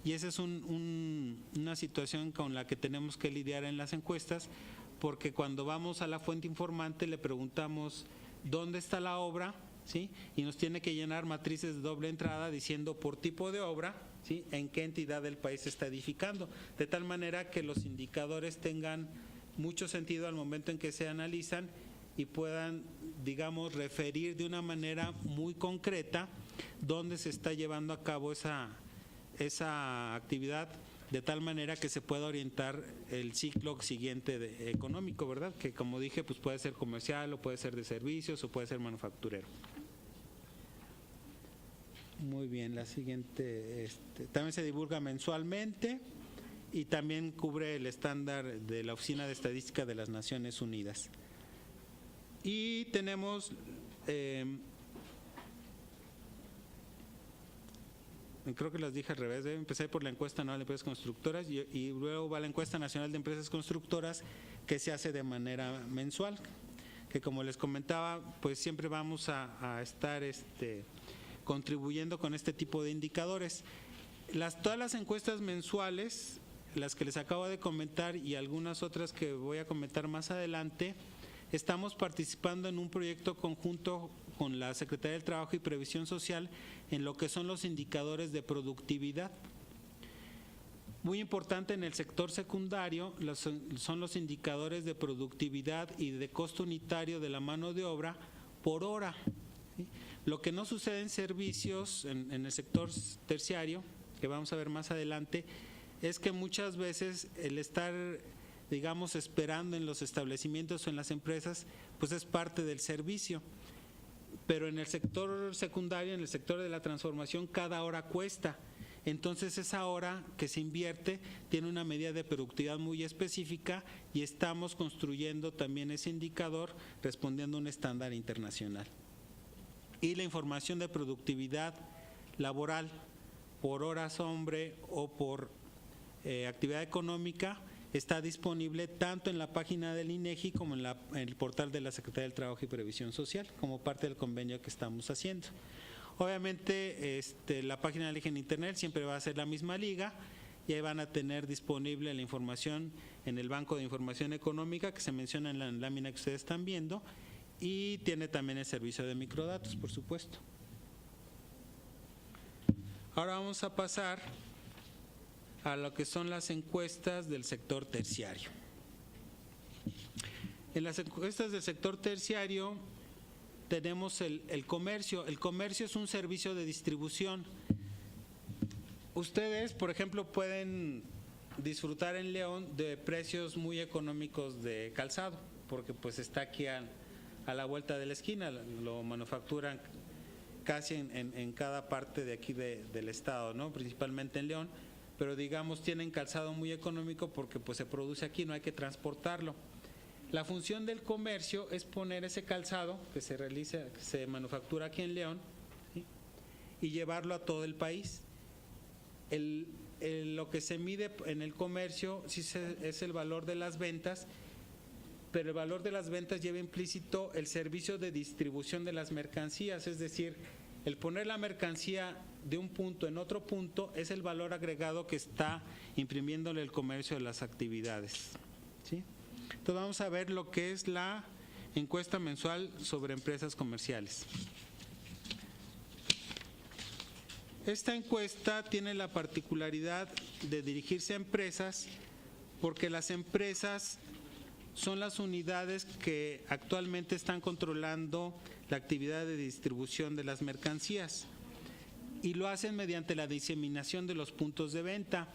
Y esa es una situación con la que tenemos que lidiar en las encuestas, porque cuando vamos a la fuente informante le preguntamos dónde está la obra, ¿sí?, y nos tiene que llenar matrices de doble entrada diciendo por tipo de obra, ¿sí? En qué entidad del país se está edificando, de tal manera que los indicadores tengan mucho sentido al momento en que se analizan y puedan, digamos, referir de una manera muy concreta dónde se está llevando a cabo esa actividad, de tal manera que se pueda orientar el ciclo siguiente económico, ¿verdad? Que como dije, pues puede ser comercial, o puede ser de servicios, o puede ser manufacturero. Muy bien, la siguiente, también se divulga mensualmente y también cubre el estándar de la Oficina de Estadística de las Naciones Unidas. Y tenemos creo que las dije al revés, empecé por la encuesta anual de empresas constructoras y luego va la encuesta nacional de empresas constructoras, que se hace de manera mensual, que como les comentaba, pues siempre vamos a estar contribuyendo con este tipo de indicadores. Todas las encuestas mensuales, las que les acabo de comentar y algunas otras que voy a comentar más adelante, estamos participando en un proyecto conjunto con la Secretaría del Trabajo y Previsión Social en lo que son los indicadores de productividad. Muy importante en el sector secundario son los indicadores de productividad y de costo unitario de la mano de obra por hora. ¿Sí? Lo que no sucede en servicios, en el sector terciario, que vamos a ver más adelante, es que muchas veces el estar, digamos, esperando en los establecimientos o en las empresas, pues es parte del servicio. Pero en el sector secundario, en el sector de la transformación, cada hora cuesta. Entonces esa hora que se invierte tiene una medida de productividad muy específica y estamos construyendo también ese indicador respondiendo a un estándar internacional. Y la información de productividad laboral por horas hombre o por actividad económica está disponible tanto en la página del INEGI como en el portal de la Secretaría del Trabajo y Previsión Social, como parte del convenio que estamos haciendo. Obviamente la página del INEGI en internet siempre va a ser la misma liga y ahí van a tener disponible la información en el Banco de Información Económica que se menciona en la lámina que ustedes están viendo, y tiene también el servicio de microdatos, por supuesto. Ahora vamos a pasar a lo que son las encuestas del sector terciario. En las encuestas del sector terciario tenemos el comercio. El comercio es un servicio de distribución. Ustedes, por ejemplo, pueden disfrutar en León de precios muy económicos de calzado, porque pues está aquí a la vuelta de la esquina, lo manufacturan casi en cada parte de aquí del estado, ¿no? Principalmente en León, pero digamos tienen calzado muy económico porque pues se produce aquí, no hay que transportarlo. La función del comercio es poner ese calzado que se manufactura aquí en León, ¿sí?, y llevarlo a todo el país. Lo que se mide en el comercio sí es el valor de las ventas, pero el valor de las ventas lleva implícito el servicio de distribución de las mercancías, es decir, el poner la mercancía de un punto en otro punto es el valor agregado que está imprimiéndole el comercio de las actividades, ¿sí? Entonces vamos a ver lo que es la encuesta mensual sobre empresas comerciales. Esta encuesta tiene la particularidad de dirigirse a empresas porque las empresas son las unidades que actualmente están controlando la actividad de distribución de las mercancías y lo hacen mediante la diseminación de los puntos de venta.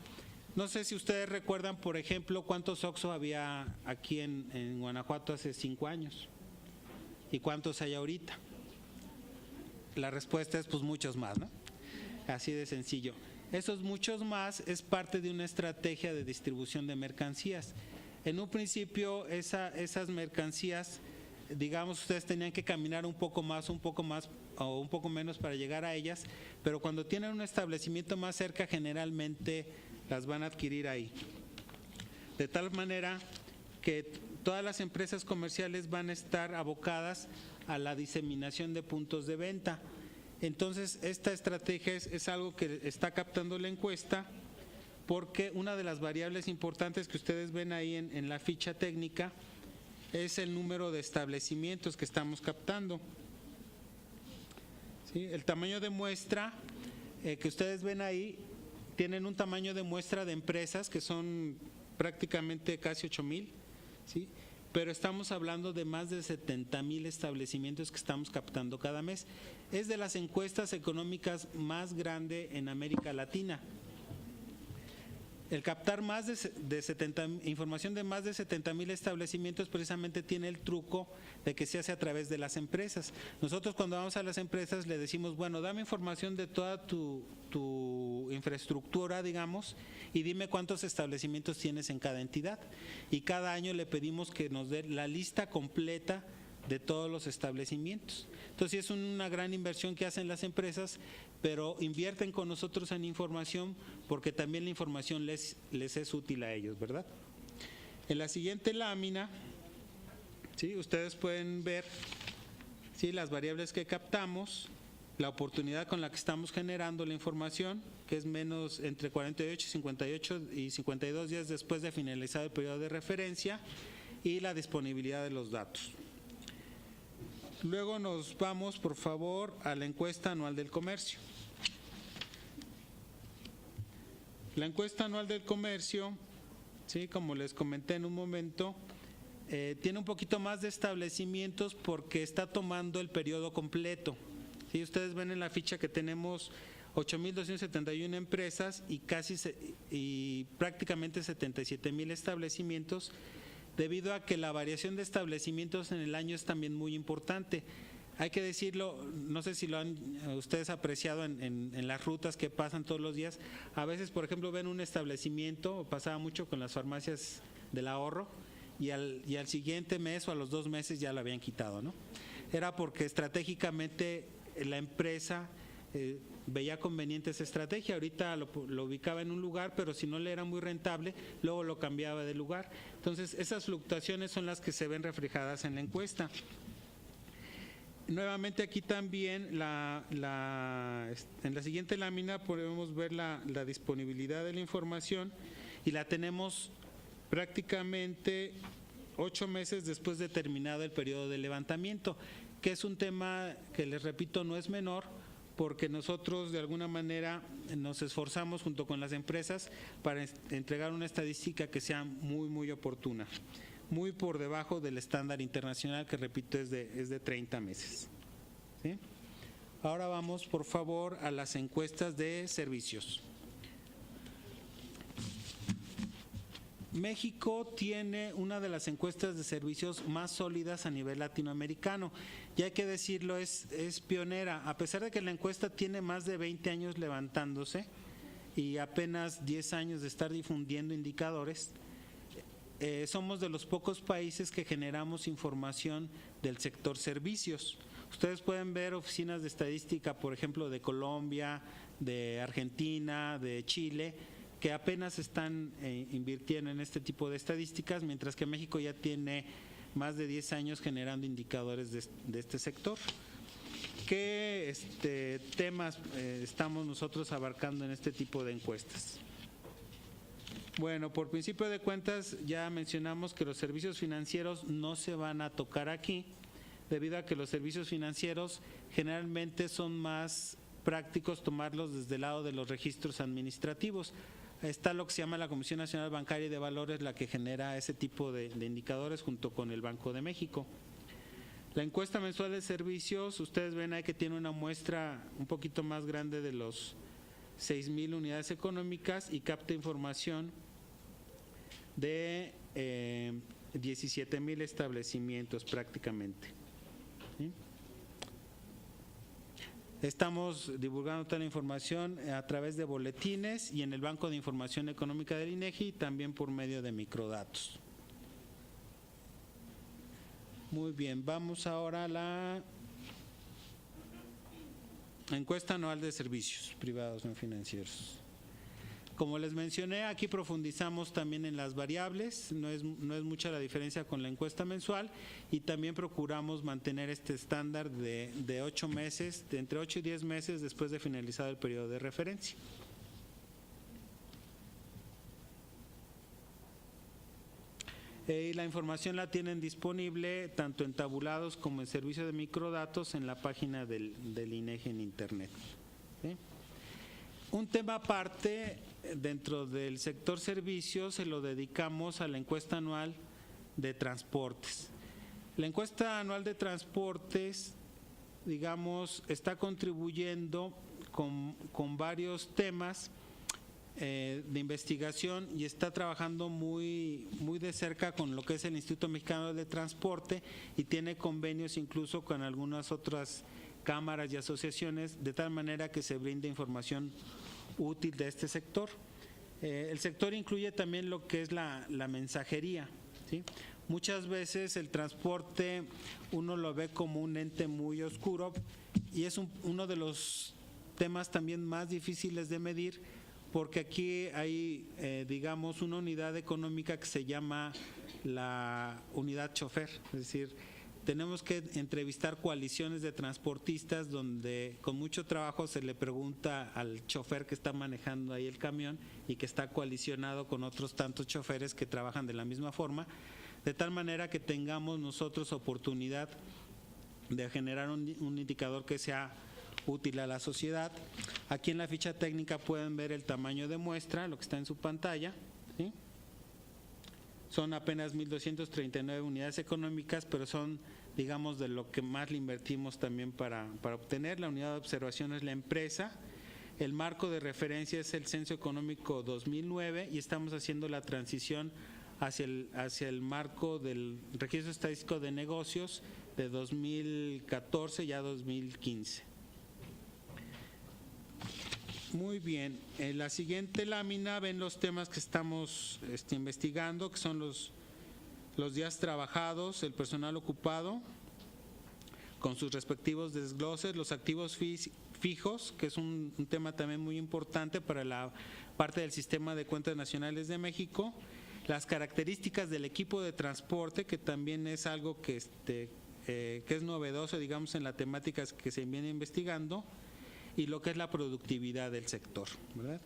No sé si ustedes recuerdan, por ejemplo, cuántos Oxxo había aquí en Guanajuato hace 5 años y cuántos hay ahorita. La respuesta es pues muchos más, ¿no? Así de sencillo. Esos muchos más es parte de una estrategia de distribución de mercancías. En un principio esas mercancías, digamos, ustedes tenían que caminar un poco más o un poco menos para llegar a ellas, pero cuando tienen un establecimiento más cerca generalmente las van a adquirir ahí. De tal manera que todas las empresas comerciales van a estar abocadas a la diseminación de puntos de venta. Entonces esta estrategia es algo que está captando la encuesta, porque una de las variables importantes que ustedes ven ahí en la ficha técnica es el número de establecimientos que estamos captando. ¿Sí? El tamaño de muestra que ustedes ven ahí tienen un tamaño de muestra de empresas que son prácticamente casi 8,000, ¿sí? Pero estamos hablando de más de 70,000 establecimientos que estamos captando cada mes. Es de las encuestas económicas más grande en América Latina. El captar más de 70, información de más de 70,000 establecimientos precisamente tiene el truco de que se hace a través de las empresas. Nosotros cuando vamos a las empresas le decimos, bueno, dame información de toda tu infraestructura, digamos, y dime cuántos establecimientos tienes en cada entidad. Y cada año le pedimos que nos dé la lista completa de todos los establecimientos. Entonces es una gran inversión que hacen las empresas, pero invierten con nosotros en información porque también la información les es útil a ellos, ¿verdad? En la siguiente lámina, ¿sí?, ustedes pueden ver, ¿sí?, las variables que captamos, la oportunidad con la que estamos generando la información, que es menos entre 48 y 52 días después de finalizar el periodo de referencia, y la disponibilidad de los datos. Luego nos vamos, por favor, a la encuesta anual del comercio. La encuesta anual del comercio, sí, como les comenté en un momento, tiene un poquito más de establecimientos porque está tomando el periodo completo. ¿Sí? Ustedes ven en la ficha que tenemos 8,271 empresas y prácticamente 77,000 establecimientos, debido a que la variación de establecimientos en el año es también muy importante. Hay que decirlo, no sé si lo han ustedes apreciado en las rutas que pasan todos los días. A veces, por ejemplo, ven un establecimiento, pasaba mucho con las farmacias del ahorro, y al siguiente mes o a los 2 meses ya lo habían quitado, ¿no? Era porque estratégicamente la empresa veía conveniente esa estrategia. Ahorita lo ubicaba en un lugar, pero si no le era muy rentable, luego lo cambiaba de lugar. Entonces, esas fluctuaciones son las que se ven reflejadas en la encuesta. Nuevamente aquí también en la siguiente lámina podemos ver la disponibilidad de la información, y la tenemos prácticamente 8 meses después de terminado el periodo de levantamiento, que es un tema que, les repito, no es menor, porque nosotros de alguna manera nos esforzamos junto con las empresas para entregar una estadística que sea muy, muy oportuna, muy por debajo del estándar internacional, que repito es de 30 meses. ¿Sí? Ahora vamos, por favor, a las encuestas de servicios. México tiene una de las encuestas de servicios más sólidas a nivel latinoamericano. Y hay que decirlo, es pionera. A pesar de que la encuesta tiene más de 20 años levantándose y apenas 10 años de estar difundiendo indicadores, somos de los pocos países que generamos información del sector servicios. Ustedes pueden ver oficinas de estadística, por ejemplo, de Colombia, de Argentina, de Chile, que apenas están invirtiendo en este tipo de estadísticas, mientras que México ya tiene más de 10 años generando indicadores de este sector. ¿Qué temas estamos nosotros abarcando en este tipo de encuestas? Bueno, por principio de cuentas ya mencionamos que los servicios financieros no se van a tocar aquí, debido a que los servicios financieros generalmente son más prácticos tomarlos desde el lado de los registros administrativos. Está lo que se llama la Comisión Nacional Bancaria y de Valores, la que genera ese tipo de indicadores junto con el Banco de México. La encuesta mensual de servicios, ustedes ven ahí que tiene una muestra un poquito más grande de los 6,000 unidades económicas y capta información de 17,000 establecimientos prácticamente. ¿Sí? Estamos divulgando toda la información a través de boletines y en el Banco de Información Económica del INEGI, y también por medio de microdatos. Muy bien, vamos ahora a la encuesta anual de servicios privados no financieros. Como les mencioné, aquí profundizamos también en las variables, no es mucha la diferencia con la encuesta mensual, y también procuramos mantener este estándar de 8 meses, de entre 8 y 10 meses después de finalizado el periodo de referencia. Y la información la tienen disponible tanto en tabulados como en servicio de microdatos en la página del INEGI en internet. ¿Sí? Un tema aparte dentro del sector servicios se lo dedicamos a la encuesta anual de transportes. La encuesta anual de transportes, digamos, está contribuyendo con varios temas de investigación y está trabajando muy de cerca con lo que es el Instituto Mexicano de Transporte y tiene convenios incluso con algunas otras cámaras y asociaciones, de tal manera que se brinde información útil de este sector. El sector incluye también lo que es la mensajería, ¿sí? Muchas veces el transporte uno lo ve como un ente muy oscuro y es uno de los temas también más difíciles de medir, porque aquí hay, digamos, una unidad económica que se llama la unidad chofer, es decir, tenemos que entrevistar coaliciones de transportistas donde con mucho trabajo se le pregunta al chofer que está manejando ahí el camión y que está coalicionado con otros tantos choferes que trabajan de la misma forma, de tal manera que tengamos nosotros oportunidad de generar un indicador que sea útil a la sociedad. Aquí en la ficha técnica pueden ver el tamaño de muestra, lo que está en su pantalla, ¿sí? Son apenas 1.239 unidades económicas, pero son, digamos, de lo que más le invertimos también para obtener. La unidad de observación es la empresa, el marco de referencia es el Censo Económico 2009 y estamos haciendo la transición hacia el marco del Registro Estadístico de Negocios de 2014 ya 2015. Muy bien, en la siguiente lámina ven los temas que estamos investigando, que son los días trabajados, el personal ocupado, con sus respectivos desgloses, los activos fijos, que es un tema también muy importante para la parte del Sistema de Cuentas Nacionales de México, las características del equipo de transporte, que también es algo que es novedoso, digamos, en la temática que se viene investigando, y lo que es la productividad del sector, ¿verdad?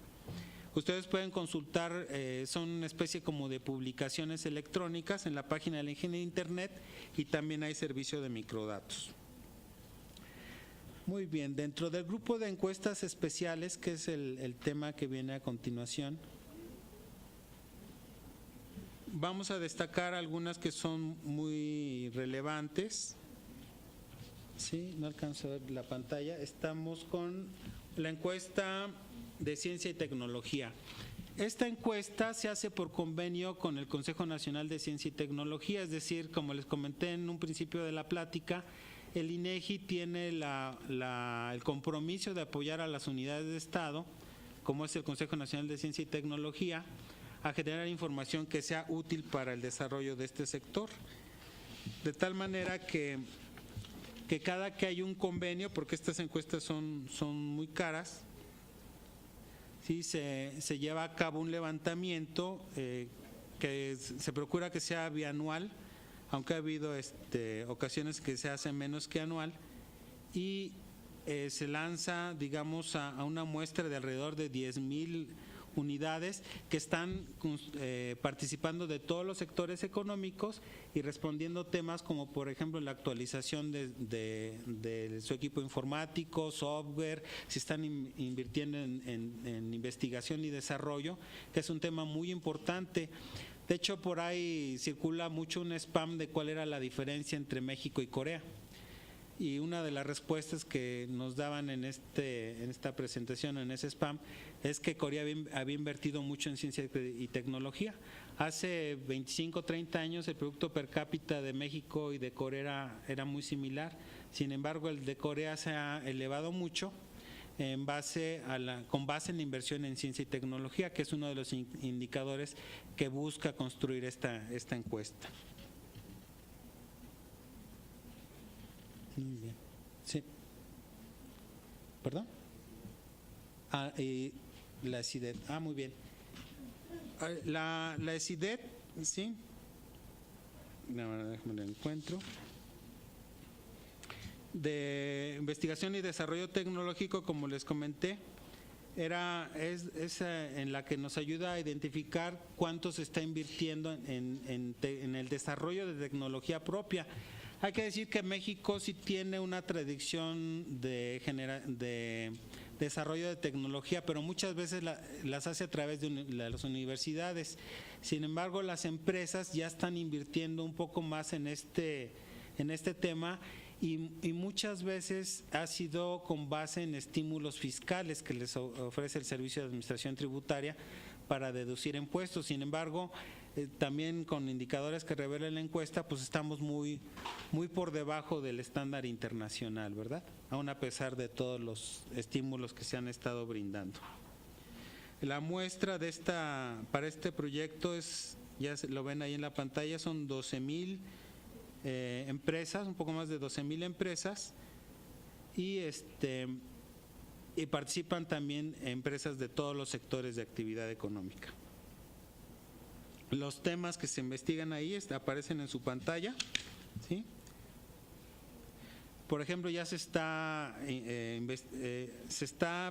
Ustedes pueden consultar, son una especie como de publicaciones electrónicas en la página del Ingenio de Internet y también hay servicio de microdatos. Muy bien, dentro del grupo de encuestas especiales, que es el tema que viene a continuación, vamos a destacar algunas que son muy relevantes. Sí, no alcanzo a ver la pantalla. Estamos con la encuesta de ciencia y tecnología. Esta encuesta se hace por convenio con el Consejo Nacional de Ciencia y Tecnología, es decir, como les comenté en un principio de la plática, el INEGI tiene el compromiso de apoyar a las unidades de Estado, como es el Consejo Nacional de Ciencia y Tecnología, a generar información que sea útil para el desarrollo de este sector. De tal manera que cada que hay un convenio, porque estas encuestas son muy caras, ¿sí? se lleva a cabo un levantamiento que se procura que sea bianual, aunque ha habido ocasiones que se hace menos que anual, y se lanza, digamos, a una muestra de alrededor de 10,000 unidades que están participando de todos los sectores económicos y respondiendo temas como, por ejemplo, la actualización de su equipo informático, software, si están invirtiendo en investigación y desarrollo, que es un tema muy importante. De hecho, por ahí circula mucho un spam de cuál era la diferencia entre México y Corea. Y una de las respuestas que nos daban en esta presentación, en ese spam, es que Corea había invertido mucho en ciencia y tecnología. Hace 25, 30 años el producto per cápita de México y de Corea era muy similar. Sin embargo, el de Corea se ha elevado mucho con base en la inversión en ciencia y tecnología, que es uno de los indicadores que busca construir esta encuesta. Muy bien. Sí. ¿Perdón? Y la ESIDET. Muy bien. La ESIDET, sí. Déjame lo encuentro. De investigación y desarrollo tecnológico, como les comenté, es en la que nos ayuda a identificar cuánto se está invirtiendo en el desarrollo de tecnología propia. Hay que decir que México sí tiene una tradición de desarrollo de tecnología, pero muchas veces las hace a través de las universidades. Sin embargo, las empresas ya están invirtiendo un poco más en este tema y muchas veces ha sido con base en estímulos fiscales que les ofrece el Servicio de Administración Tributaria para deducir impuestos. Sin embargo, también con indicadores que revela la encuesta, pues estamos muy por debajo del estándar internacional, ¿verdad? Aún a pesar de todos los estímulos que se han estado brindando. La muestra para este proyecto ya lo ven ahí en la pantalla, son 12,000 empresas, un poco más de 12,000 empresas y participan también empresas de todos los sectores de actividad económica. Los temas que se investigan ahí aparecen en su pantalla, ¿sí? Por ejemplo, ya se está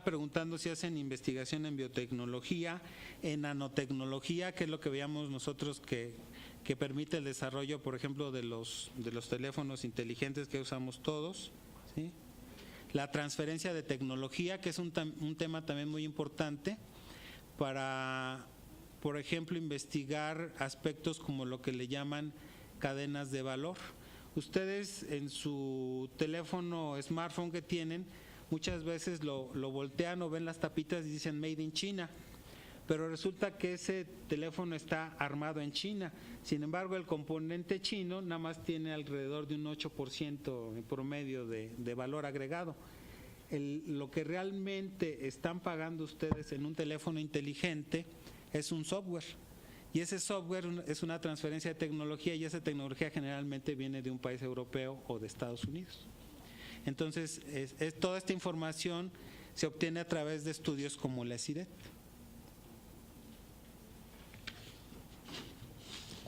preguntando si hacen investigación en biotecnología, en nanotecnología, que es lo que veíamos nosotros que permite el desarrollo, por ejemplo, de los teléfonos inteligentes que usamos todos, ¿sí? La transferencia de tecnología, que es un tema también muy importante para, por ejemplo, investigar aspectos como lo que le llaman cadenas de valor. Ustedes en su teléfono smartphone que tienen, muchas veces lo voltean o ven las tapitas y dicen Made in China, pero resulta que ese teléfono está armado en China. Sin embargo, el componente chino nada más tiene alrededor de un 8% en promedio de valor agregado. Lo que realmente están pagando ustedes en un teléfono inteligente es un software. Y ese software es una transferencia de tecnología y esa tecnología generalmente viene de un país europeo o de Estados Unidos. Entonces, toda esta información se obtiene a través de estudios como la CIDET.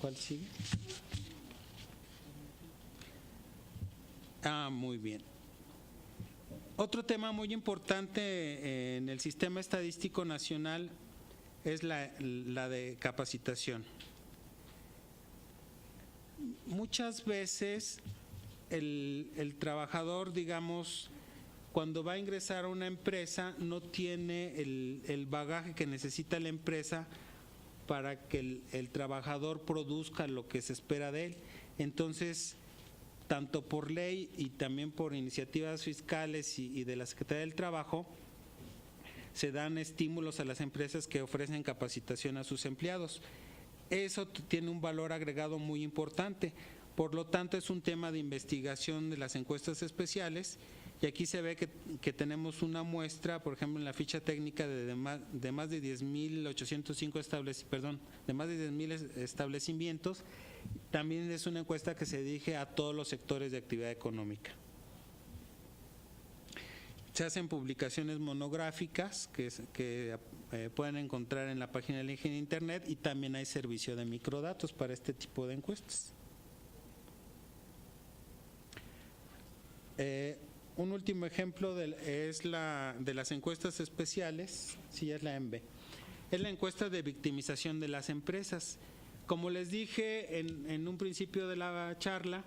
¿Cuál sigue? Muy bien. Otro tema muy importante en el Sistema Estadístico Nacional es la de capacitación. Muchas veces el trabajador, digamos, cuando va a ingresar a una empresa no tiene el bagaje que necesita la empresa para que el trabajador produzca lo que se espera de él. Entonces, tanto por ley y también por iniciativas fiscales y de la Secretaría del Trabajo, se dan estímulos a las empresas que ofrecen capacitación a sus empleados. Eso tiene un valor agregado muy importante, por lo tanto es un tema de investigación de las encuestas especiales y aquí se ve que tenemos una muestra, por ejemplo en la ficha técnica de más de 10,805 de más de 10,000 establecimientos. También es una encuesta que se dirige a todos los sectores de actividad económica. Se hacen publicaciones monográficas que pueden encontrar en la página del Ingenio de Internet y también hay servicio de microdatos para este tipo de encuestas. Un último ejemplo es la de las encuestas especiales, sí, es la ENVE. Es la encuesta de victimización de las empresas. Como les dije en un principio de la charla,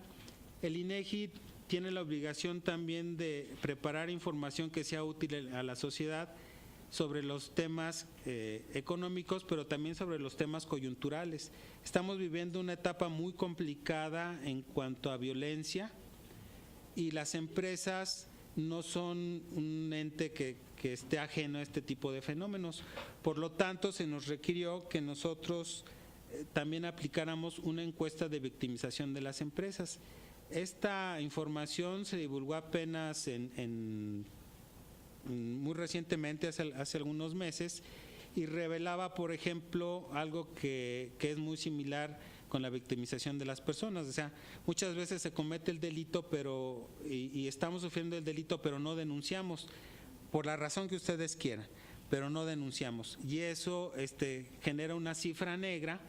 el INEGI tiene la obligación también de preparar información que sea útil a la sociedad sobre los temas económicos, pero también sobre los temas coyunturales. Estamos viviendo una etapa muy complicada en cuanto a violencia y las empresas no son un ente que esté ajeno a este tipo de fenómenos. Por lo tanto, se nos requirió que nosotros también aplicáramos una encuesta de victimización de las empresas. Esta información se divulgó apenas muy recientemente, hace algunos meses, y revelaba, por ejemplo, algo que es muy similar con la victimización de las personas. O sea, muchas veces se comete el delito y estamos sufriendo el delito, pero no denunciamos, por la razón que ustedes quieran, pero no denunciamos. Y eso genera una cifra negra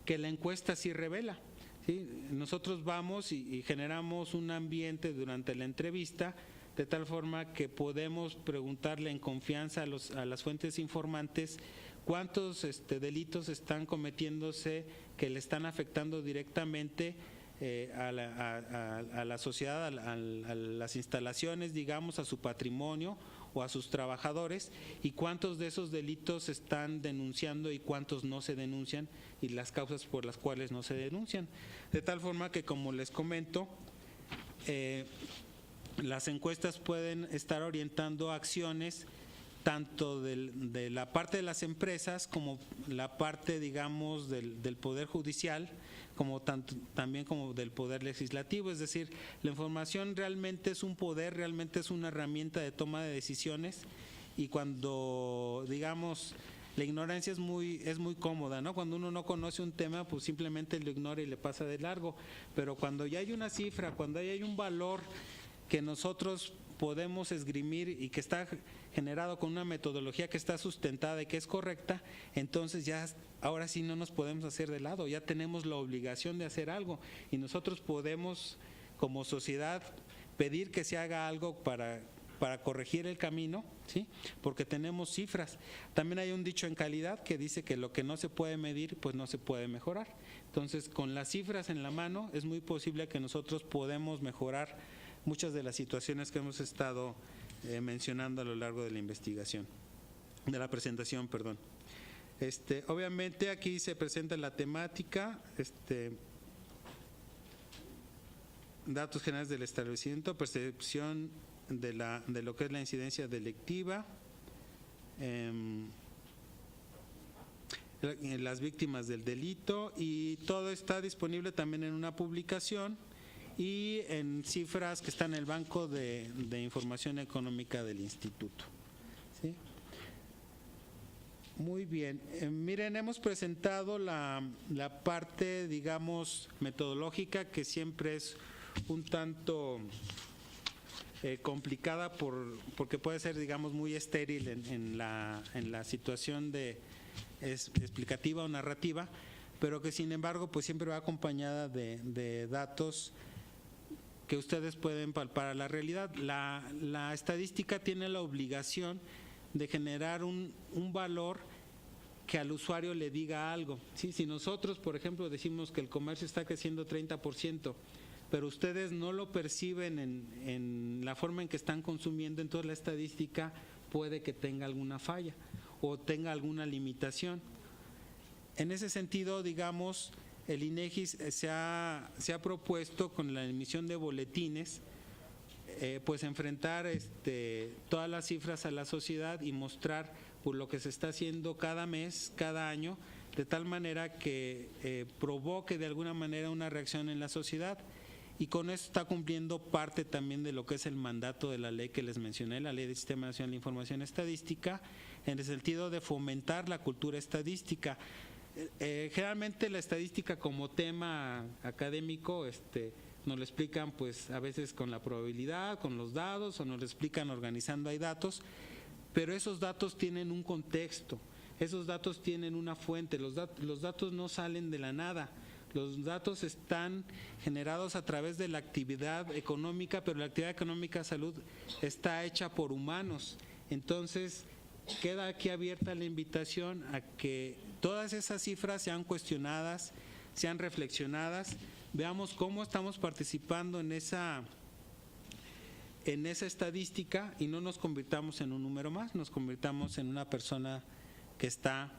que la encuesta sí revela. ¿Sí? Nosotros vamos y generamos un ambiente durante la entrevista de tal forma que podemos preguntarle en confianza a las fuentes informantes cuántos delitos están cometiéndose que le están afectando directamente a la sociedad, a las instalaciones, digamos, a su patrimonio o a sus trabajadores, y cuántos de esos delitos se están denunciando y cuántos no se denuncian, y las causas por las cuales no se denuncian. De tal forma que, como les comento, las encuestas pueden estar orientando acciones tanto de la parte de las empresas como la parte, digamos, del Poder Judicial, como también como del Poder Legislativo. Es decir, la información realmente es un poder, realmente es una herramienta de toma de decisiones, y cuando, digamos, la ignorancia es muy cómoda, ¿no? Cuando uno no conoce un tema, pues simplemente lo ignora y le pasa de largo, pero cuando ya hay una cifra, cuando ya hay un valor que nosotros podemos esgrimir y que está generado con una metodología que está sustentada y que es correcta, entonces ya ahora sí no nos podemos hacer de lado, ya tenemos la obligación de hacer algo, y nosotros podemos como sociedad pedir que se haga algo para corregir el camino, ¿sí? Porque tenemos cifras. También hay un dicho en calidad que dice que lo que no se puede medir, pues no se puede mejorar. Entonces, con las cifras en la mano, es muy posible que nosotros podemos mejorar muchas de las situaciones que hemos estado mencionando a lo largo de la investigación, de la presentación, perdón. Obviamente aquí se presenta la temática, datos generales del establecimiento, percepción de lo que es la incidencia delictiva, las víctimas del delito, y todo está disponible también en una publicación y en cifras que están en el Banco de Información Económica del Instituto. ¿Sí? Muy bien, miren, hemos presentado la parte, digamos, metodológica, que siempre es un tanto complicada porque puede ser, digamos, muy estéril en la situación explicativa o narrativa, pero que sin embargo pues siempre va acompañada de datos que ustedes pueden palpar a la realidad. La estadística tiene la obligación de generar un valor que al usuario le diga algo. ¿Sí? Si nosotros, por ejemplo, decimos que el comercio está creciendo 30%, pero ustedes no lo perciben en la forma en que están consumiendo, entonces la estadística puede que tenga alguna falla o tenga alguna limitación. En ese sentido, digamos, el INEGI se ha propuesto con la emisión de boletines, pues enfrentar todas las cifras a la sociedad y mostrar por lo que se está haciendo cada mes, cada año, de tal manera que provoque de alguna manera una reacción en la sociedad. Y con eso está cumpliendo parte también de lo que es el mandato de la ley que les mencioné, la Ley del Sistema Nacional de Información Estadística, en el sentido de fomentar la cultura estadística. Generalmente la estadística como tema académico nos lo explican pues a veces con la probabilidad, con los datos, o nos lo explican organizando hay datos, pero esos datos tienen un contexto, esos datos tienen una fuente, los datos no salen de la nada. Los datos están generados a través de la actividad económica, pero la actividad económica salud está hecha por humanos. Entonces, queda aquí abierta la invitación a que todas esas cifras sean cuestionadas, sean reflexionadas, veamos cómo estamos participando en esa estadística y no nos convirtamos en un número más, nos convirtamos en una persona que está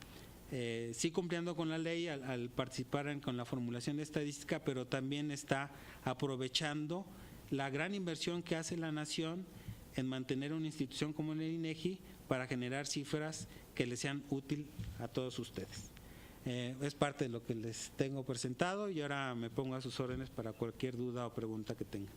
sí cumpliendo con la ley al participar con la formulación de estadística, pero también está aprovechando la gran inversión que hace la nación en mantener una institución como el INEGI para generar cifras que les sean útiles a todos ustedes. Es parte de lo que les tengo presentado y ahora me pongo a sus órdenes para cualquier duda o pregunta que tengan.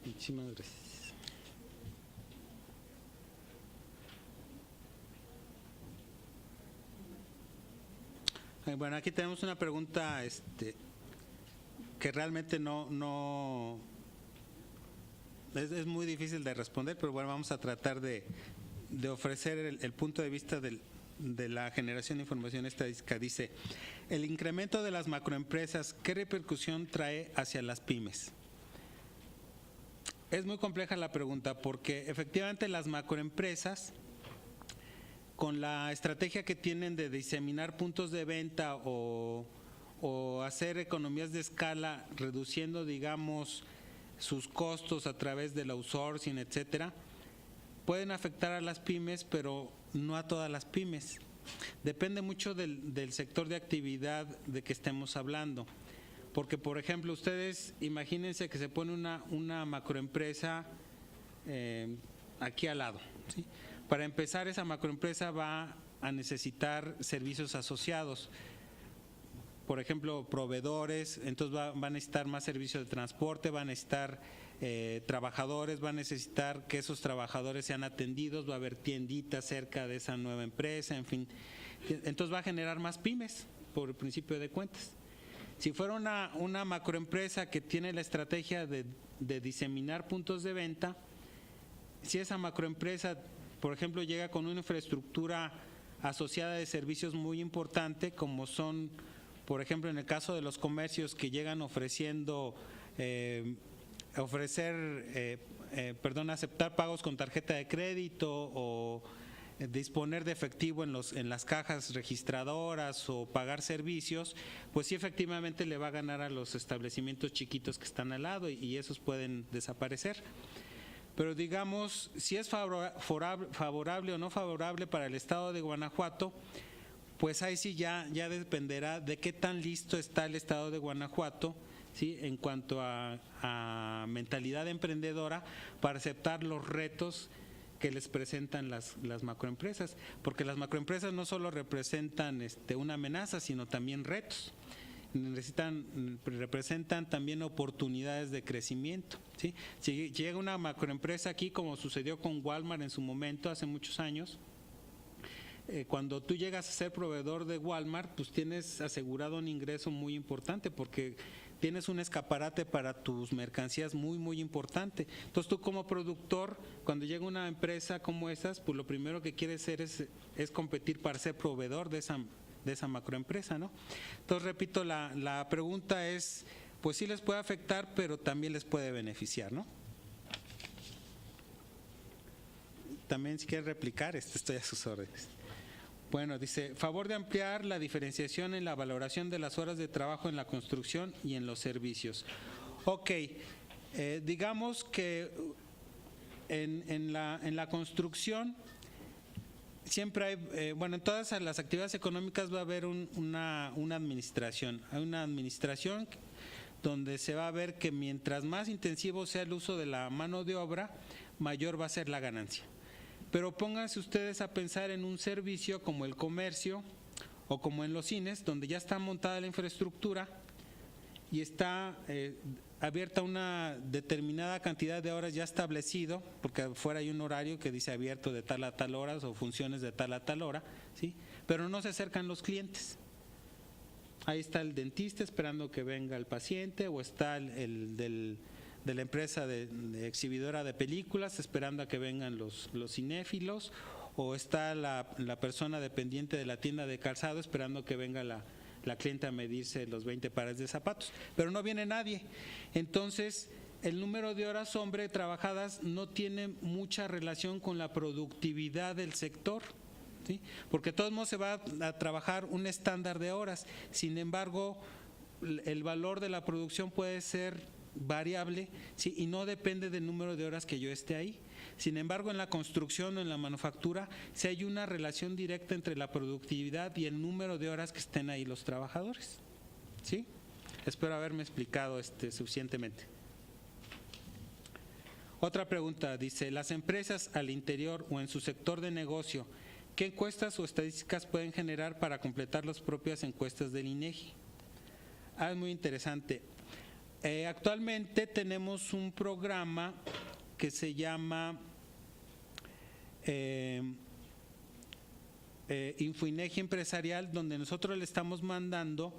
Muchísimas gracias. Bueno, aquí tenemos una pregunta que realmente no es muy difícil de responder, pero bueno, vamos a tratar de ofrecer el punto de vista de la generación de información estadística. Dice, el incremento de las macroempresas, ¿qué repercusión trae hacia las pymes? Es muy compleja la pregunta porque efectivamente las macroempresas, con la estrategia que tienen de diseminar puntos de venta o hacer economías de escala, reduciendo, digamos, sus costos a través del outsourcing, etcétera, pueden afectar a las pymes, pero no a todas las pymes. Depende mucho del sector de actividad de que estemos hablando. Porque, por ejemplo, ustedes imagínense que se pone una macroempresa aquí al lado, ¿sí? Para empezar, esa macroempresa va a necesitar servicios asociados. Por ejemplo, proveedores, entonces va a necesitar más servicios de transporte, va a necesitar trabajadores, va a necesitar que esos trabajadores sean atendidos, va a haber tienditas cerca de esa nueva empresa, en fin. Entonces va a generar más pymes, por el principio de cuentas. Si fuera una macroempresa que tiene la estrategia de diseminar puntos de venta, si esa macroempresa, por ejemplo, llega con una infraestructura asociada de servicios muy importante, como son, por ejemplo, en el caso de los comercios que llegan ofreciendo, aceptar pagos con tarjeta de crédito o disponer de efectivo en las cajas registradoras o pagar servicios, pues sí efectivamente le va a ganar a los establecimientos chiquitos que están al lado y esos pueden desaparecer. Pero digamos, si es favorable o no favorable para el estado de Guanajuato, pues ahí sí ya dependerá de qué tan listo está el estado de Guanajuato, ¿sí?, en cuanto a mentalidad emprendedora para aceptar los retos que les presentan las macroempresas, porque las macroempresas no solo representan una amenaza, sino también retos. Representan también oportunidades de crecimiento, ¿sí? Si llega una macroempresa aquí, como sucedió con Walmart en su momento, hace muchos años, cuando tú llegas a ser proveedor de Walmart, pues tienes asegurado un ingreso muy importante porque tienes un escaparate para tus mercancías muy, muy importante. Entonces tú como productor, cuando llega una empresa como esas, pues lo primero que quieres hacer es competir para ser proveedor de esa macroempresa, ¿no? Entonces, repito, la pregunta es, pues sí les puede afectar, pero también les puede beneficiar, ¿no? También si quieren replicar, estoy a sus órdenes. Bueno, dice, favor de ampliar la diferenciación en la valoración de las horas de trabajo en la construcción y en los servicios. Ok, digamos que en la construcción siempre hay, en todas las actividades económicas va a haber una administración. Hay una administración donde se va a ver que mientras más intensivo sea el uso de la mano de obra, mayor va a ser la ganancia. Pero pónganse ustedes a pensar en un servicio como el comercio o como en los cines, donde ya está montada la infraestructura y está abierta una determinada cantidad de horas ya establecido, porque afuera hay un horario que dice abierto de tal a tal horas o funciones de tal a tal hora, ¿sí? Pero no se acercan los clientes. Ahí está el dentista esperando que venga el paciente, o está el de la empresa de exhibidora de películas esperando a que vengan los cinéfilos, o está la persona dependiente de la tienda de calzado esperando que venga la cliente a medirse los 20 pares de zapatos, pero no viene nadie. Entonces el número de horas hombre trabajadas no tiene mucha relación con la productividad del sector, ¿sí? Porque de todos modos se va a trabajar un estándar de horas. Sin embargo, el valor de la producción puede ser variable, ¿sí?, y no depende del número de horas que yo esté ahí. Sin embargo, en la construcción o en la manufactura sí hay una relación directa entre la productividad y el número de horas que estén ahí los trabajadores, ¿sí? Espero haberme explicado suficientemente. Otra pregunta, dice, las empresas al interior o en su sector de negocio, ¿qué encuestas o estadísticas pueden generar para completar las propias encuestas del INEGI? Es muy interesante. Actualmente tenemos un programa que se llama Infoinegi empresarial, donde nosotros le estamos mandando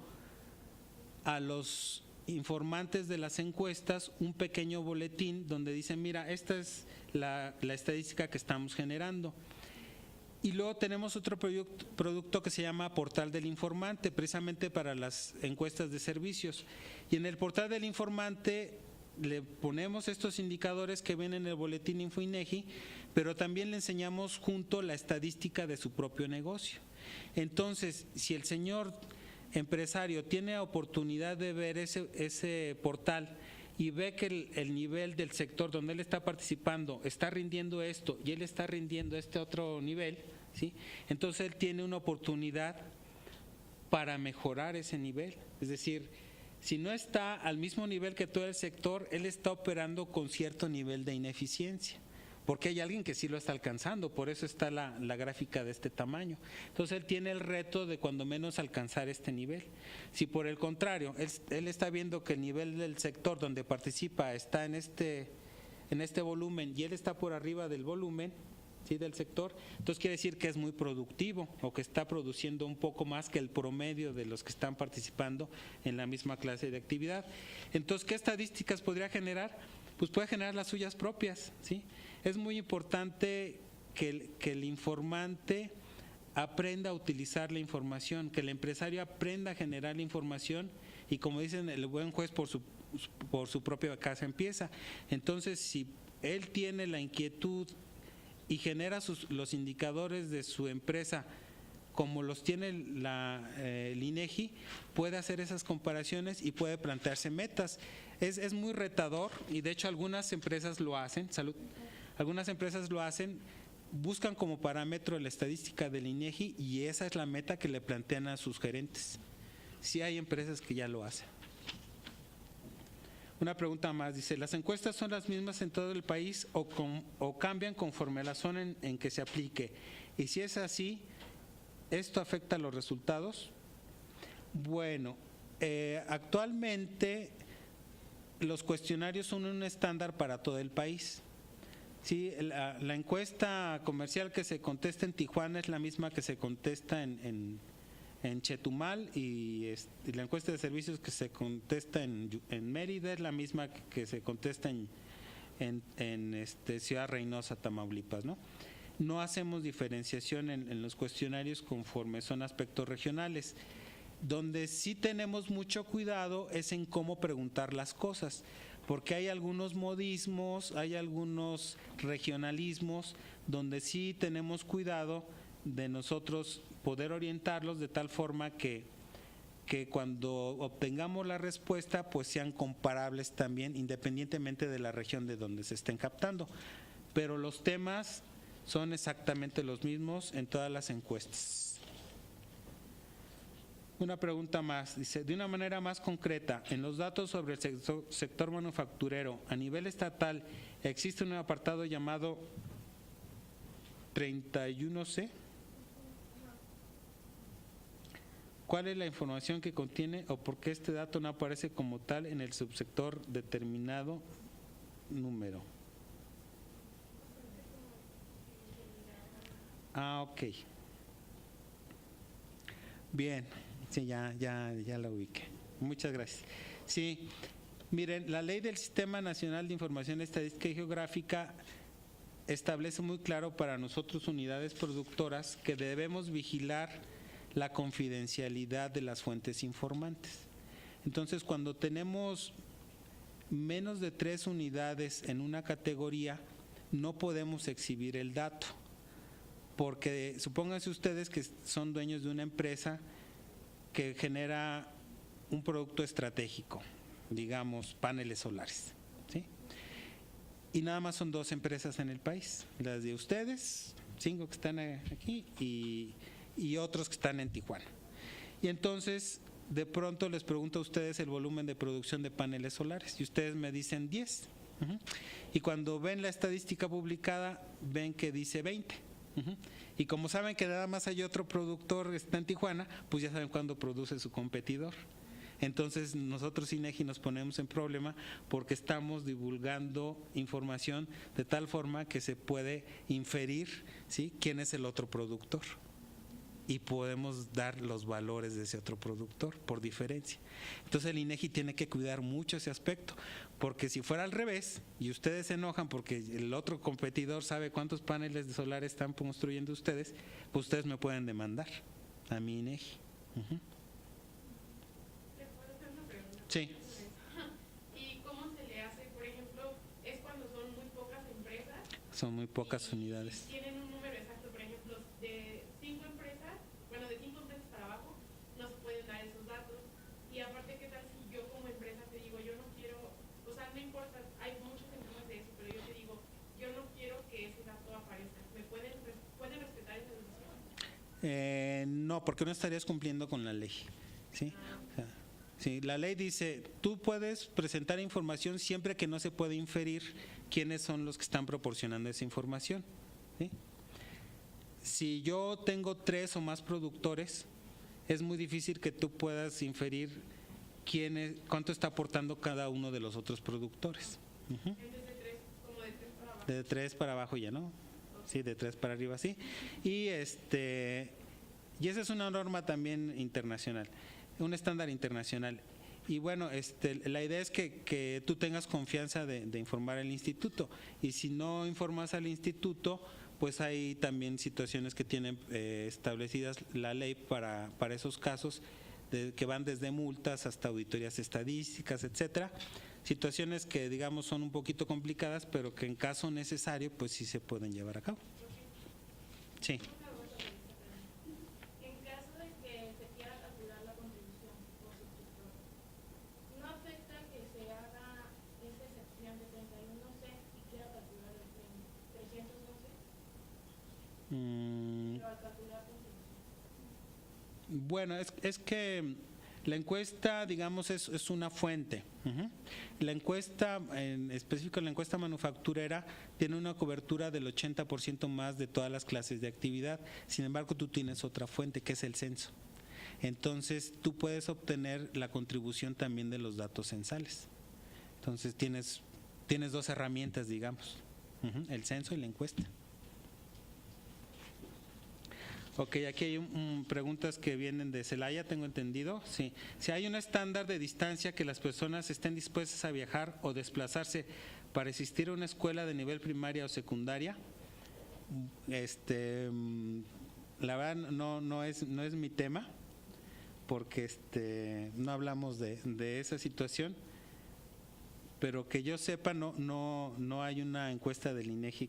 a los informantes de las encuestas un pequeño boletín donde dicen, mira, esta es la estadística que estamos generando. Y luego tenemos otro producto que se llama Portal del Informante, precisamente para las encuestas de servicios. Y en el Portal del Informante le ponemos estos indicadores que ven en el boletín Infoinegi, pero también le enseñamos junto la estadística de su propio negocio. Entonces, si el señor empresario tiene oportunidad de ver ese portal y ve que el nivel del sector donde él está participando está rindiendo esto y él está rindiendo este otro nivel, ¿sí? Entonces él tiene una oportunidad para mejorar ese nivel. Es decir, si no está al mismo nivel que todo el sector, él está operando con cierto nivel de ineficiencia, porque hay alguien que sí lo está alcanzando, por eso está la gráfica de este tamaño. Entonces él tiene el reto de cuando menos alcanzar este nivel. Si por el contrario, él está viendo que el nivel del sector donde participa está en este volumen y él está por arriba del volumen, ¿sí?, del sector, entonces quiere decir que es muy productivo o que está produciendo un poco más que el promedio de los que están participando en la misma clase de actividad. Entonces, ¿qué estadísticas podría generar? Pues puede generar las suyas propias, ¿sí? Es muy importante que el informante aprenda a utilizar la información, que el empresario aprenda a generar la información y, como dicen, el buen juez por su propia casa empieza. Entonces, si él tiene la inquietud y genera los indicadores de su empresa como los tiene el INEGI, puede hacer esas comparaciones y puede plantearse metas. Es muy retador y de hecho algunas empresas lo hacen, algunas empresas lo hacen, buscan como parámetro la estadística del INEGI y esa es la meta que le plantean a sus gerentes. Sí hay empresas que ya lo hacen. Una pregunta más, dice, ¿las encuestas son las mismas en todo el país o cambian conforme a la zona en que se aplique? Y si es así, ¿esto afecta a los resultados? Bueno, actualmente los cuestionarios son un estándar para todo el país. Sí, la encuesta comercial que se contesta en Tijuana es la misma que se contesta en Chetumal y la encuesta de servicios que se contesta en Mérida es la misma que se contesta en Ciudad Reynosa, Tamaulipas, ¿no? No hacemos diferenciación en los cuestionarios conforme son aspectos regionales. Donde sí tenemos mucho cuidado es en cómo preguntar las cosas, porque hay algunos modismos, hay algunos regionalismos donde sí tenemos cuidado de nosotros poder orientarlos de tal forma que cuando obtengamos la respuesta pues sean comparables también, independientemente de la región de donde se estén captando. Pero los temas son exactamente los mismos en todas las encuestas. Una pregunta más, dice, de una manera más concreta, en los datos sobre el sector manufacturero, a nivel estatal, ¿existe un apartado llamado 31C? ¿Cuál es la información que contiene o por qué este dato no aparece como tal en el subsector determinado número? Ah, ok. Bien, sí, ya la ubiqué. Muchas gracias. Sí, miren, la Ley del Sistema Nacional de Información Estadística y Geográfica establece muy claro para nosotros, unidades productoras, que debemos vigilar la confidencialidad de las fuentes informantes. Entonces, cuando tenemos menos de 3 unidades en una categoría, no podemos exhibir el dato. Porque supónganse ustedes que son dueños de una empresa que genera un producto estratégico, digamos paneles solares, ¿sí? Y nada más son 2 empresas en el país, las de ustedes, 5 que están aquí y otros que están en Tijuana. Y entonces de pronto les pregunto a ustedes el volumen de producción de paneles solares y ustedes me dicen 10. Y cuando ven la estadística publicada ven que dice 20. Y como saben que nada más hay otro productor que está en Tijuana, pues ya saben cuándo produce su competidor. Entonces nosotros INEGI nos ponemos en problema porque estamos divulgando información de tal forma que se puede inferir, ¿sí?, quién es el otro productor. y podemos dar los valores de ese otro productor por diferencia. Entonces el INEGI tiene que cuidar mucho ese aspecto, porque si fuera al revés y ustedes se enojan porque el otro competidor sabe cuántos paneles de solar están construyendo ustedes, pues ustedes me pueden demandar a mi INEGI. Uh-huh. ¿Le puedo hacer una pregunta? Sí. ¿Y cómo se le hace? Por ejemplo, es cuando son muy pocas empresas. Son muy pocas unidades. Tienen un número exacto, por ejemplo, de 5 empresas, bueno, de 5 empresas para abajo, no se pueden dar esos datos. Y aparte, ¿qué tal si yo como empresa te digo, yo no quiero, o sea, no importa, hay muchos ejemplos de eso, pero yo te digo, yo no quiero que ese dato aparezca. ¿Me pueden respetar esa decisión? No, porque no estarías cumpliendo con la ley, ¿sí? O sea, sí, la ley dice, tú puedes presentar información siempre que no se puede inferir quiénes son los que están proporcionando esa información, ¿sí? Si yo tengo 3 o más productores, es muy difícil que tú puedas inferir cuánto está aportando cada uno de los otros productores. Uh-huh. Entonces de 3, como de 3 para abajo. De 3 para abajo ya no, sí, de 3 para arriba sí. Y esa es una norma también internacional, un estándar internacional. Y bueno, la idea es que tú tengas confianza de informar al instituto, y si no informas al instituto, pues hay también situaciones que tienen establecidas la ley para esos casos, que van desde multas hasta auditorías estadísticas, etcétera. Situaciones que digamos son un poquito complicadas, pero que en caso necesario pues sí se pueden llevar a cabo. Sí. En caso de que se quiera calcular la contribución por suscriptor, ¿no afecta que se haga esa excepción de 31C y quiera calcular el 311? Pero al calcular contribución. Bueno, es que la encuesta, digamos, es una fuente. Uh-huh. La encuesta, en específico la encuesta manufacturera, tiene una cobertura del 80% más de todas las clases de actividad. Sin embargo, tú tienes otra fuente, que es el censo. Entonces, tú puedes obtener la contribución también de los datos censales. Entonces, tienes 2 herramientas, digamos, uh-huh, el censo y la encuesta. Ok, aquí hay preguntas que vienen de Celaya, tengo entendido. Sí. Si hay un estándar de distancia que las personas estén dispuestas a viajar o desplazarse para asistir a una escuela de nivel primaria o secundaria, la verdad no es mi tema, porque no hablamos de esa situación, pero que yo sepa no hay una encuesta del INEGI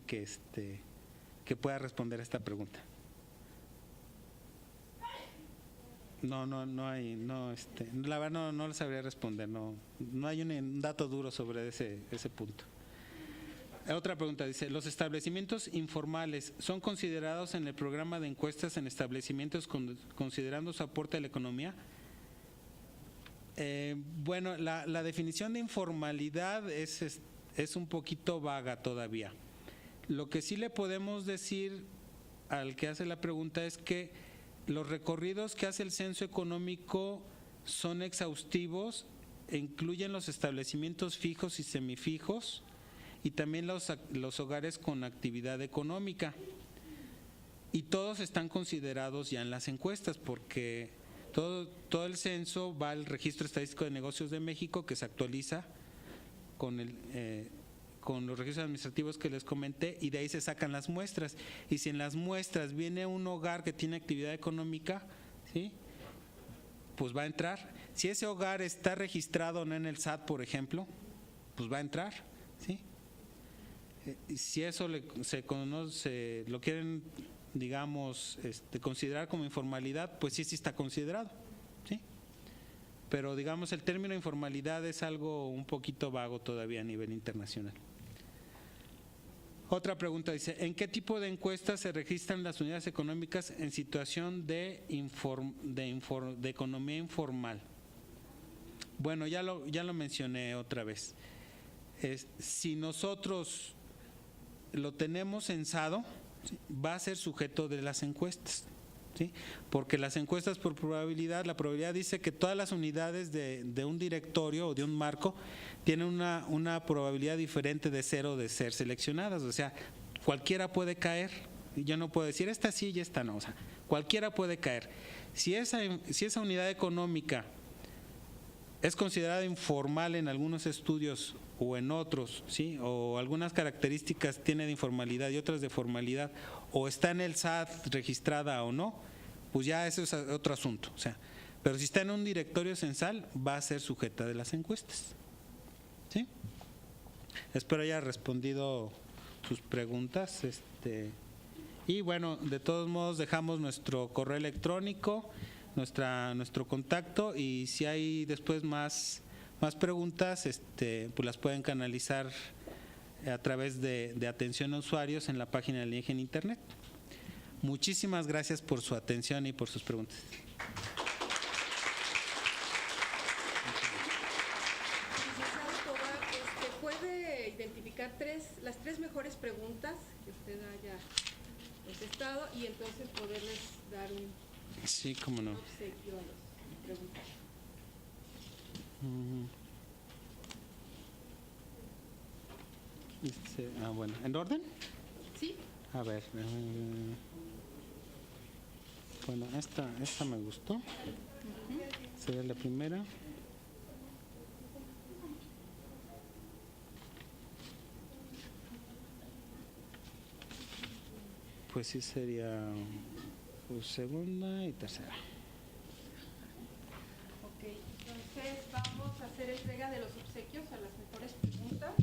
que pueda responder a esta pregunta. No hay, la verdad no le sabría responder, no hay un dato duro sobre ese punto. Otra pregunta dice, ¿los establecimientos informales son considerados en el programa de encuestas en establecimientos considerando su aporte a la economía? Bueno, la definición de informalidad es un poquito vaga todavía. Lo que sí le podemos decir al que hace la pregunta es que los recorridos que hace el censo económico son exhaustivos e incluyen los establecimientos fijos y semifijos y también los hogares con actividad económica. Y todos están considerados ya en las encuestas, porque todo el censo va al Registro Estadístico de Negocios de México, que se actualiza con los registros administrativos que les comenté, y de ahí se sacan las muestras. Y si en las muestras viene un hogar que tiene actividad económica, ¿sí?, pues va a entrar. Si ese hogar está registrado o no en el SAT, por ejemplo, pues va a entrar, ¿sí? Si eso se conoce, lo quieren, digamos, considerar como informalidad, pues sí está considerado, ¿sí? Pero digamos, el término informalidad es algo un poquito vago todavía a nivel internacional. Otra pregunta dice, ¿en qué tipo de encuestas se registran las unidades económicas en situación de economía informal? Bueno, ya lo mencioné otra vez. Si nosotros lo tenemos censado, ¿sí?, va a ser sujeto de las encuestas, ¿sí? Porque las encuestas por probabilidad, la probabilidad dice que todas las unidades de un directorio o de un marco tienen una probabilidad diferente de cero de ser seleccionadas. O sea, cualquiera puede caer, y yo no puedo decir esta sí y esta no. O sea, cualquiera puede caer. Si esa unidad económica es considerada informal en algunos estudios o en otros, ¿sí? O algunas características tiene de informalidad y otras de formalidad, o está en el SAT registrada o no, pues ya eso es otro asunto. O sea, pero si está en un directorio censal, va a ser sujeta de las encuestas. ¿Sí? Espero haya respondido sus preguntas. Y bueno, de todos modos dejamos nuestro correo electrónico, nuestro contacto, y si hay después más preguntas, pues las pueden canalizar a través de atención a usuarios en la página del INEGI en internet. Muchísimas gracias por su atención y por sus preguntas. Licenciado Tobar, ¿puede identificar las tres mejores preguntas que usted haya contestado y entonces poderles dar un Sí, cómo no. obsequio a los preguntas? Bueno, ¿en orden? Sí. A ver. Bueno, esta me gustó. Sería la primera. Pues sí sería segunda y tercera. Ok, entonces vamos a hacer entrega de los obsequios a las mejores preguntas.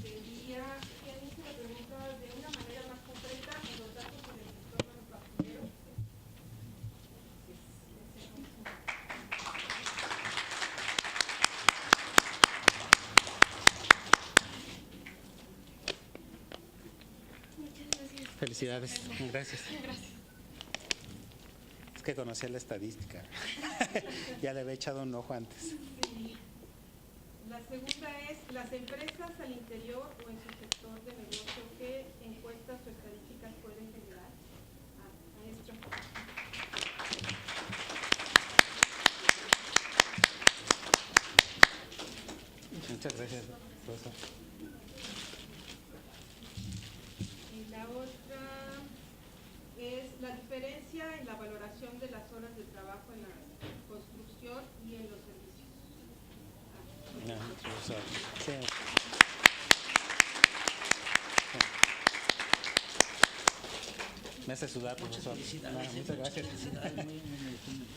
Sería que inicie la pregunta de una manera más concreta en los datos en el sector manufacturero. Felicidades. Gracias. Es que conocía la estadística. Ya le había echado un ojo antes. La segunda es, las empresas al interior o en su sector de negocio, ¿qué encuestas o estadísticas pueden generar? Maestro. Muchas gracias, profesor. Y la otra es la diferencia en la valoración de las horas de trabajo en la construcción y en los servicios. Profesor. Sí. Me hace sudar, profesor. Muchas gracias.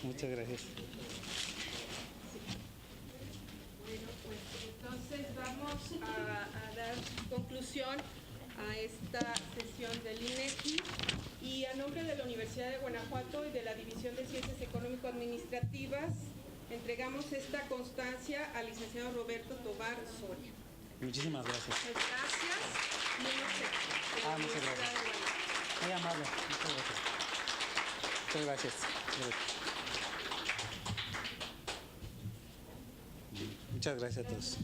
Muchas gracias. Bueno, pues entonces vamos a dar conclusión a esta sesión del INEGI y a nombre de la Universidad de Guanajuato y de la División de Ciencias Económico-Administrativas entregamos esta constancia al licenciado Roberto Tobar Soria. Muchísimas gracias. Muchas gracias. Y Muchas gracias. Muy amable. Muchas gracias. Muchas gracias a todos.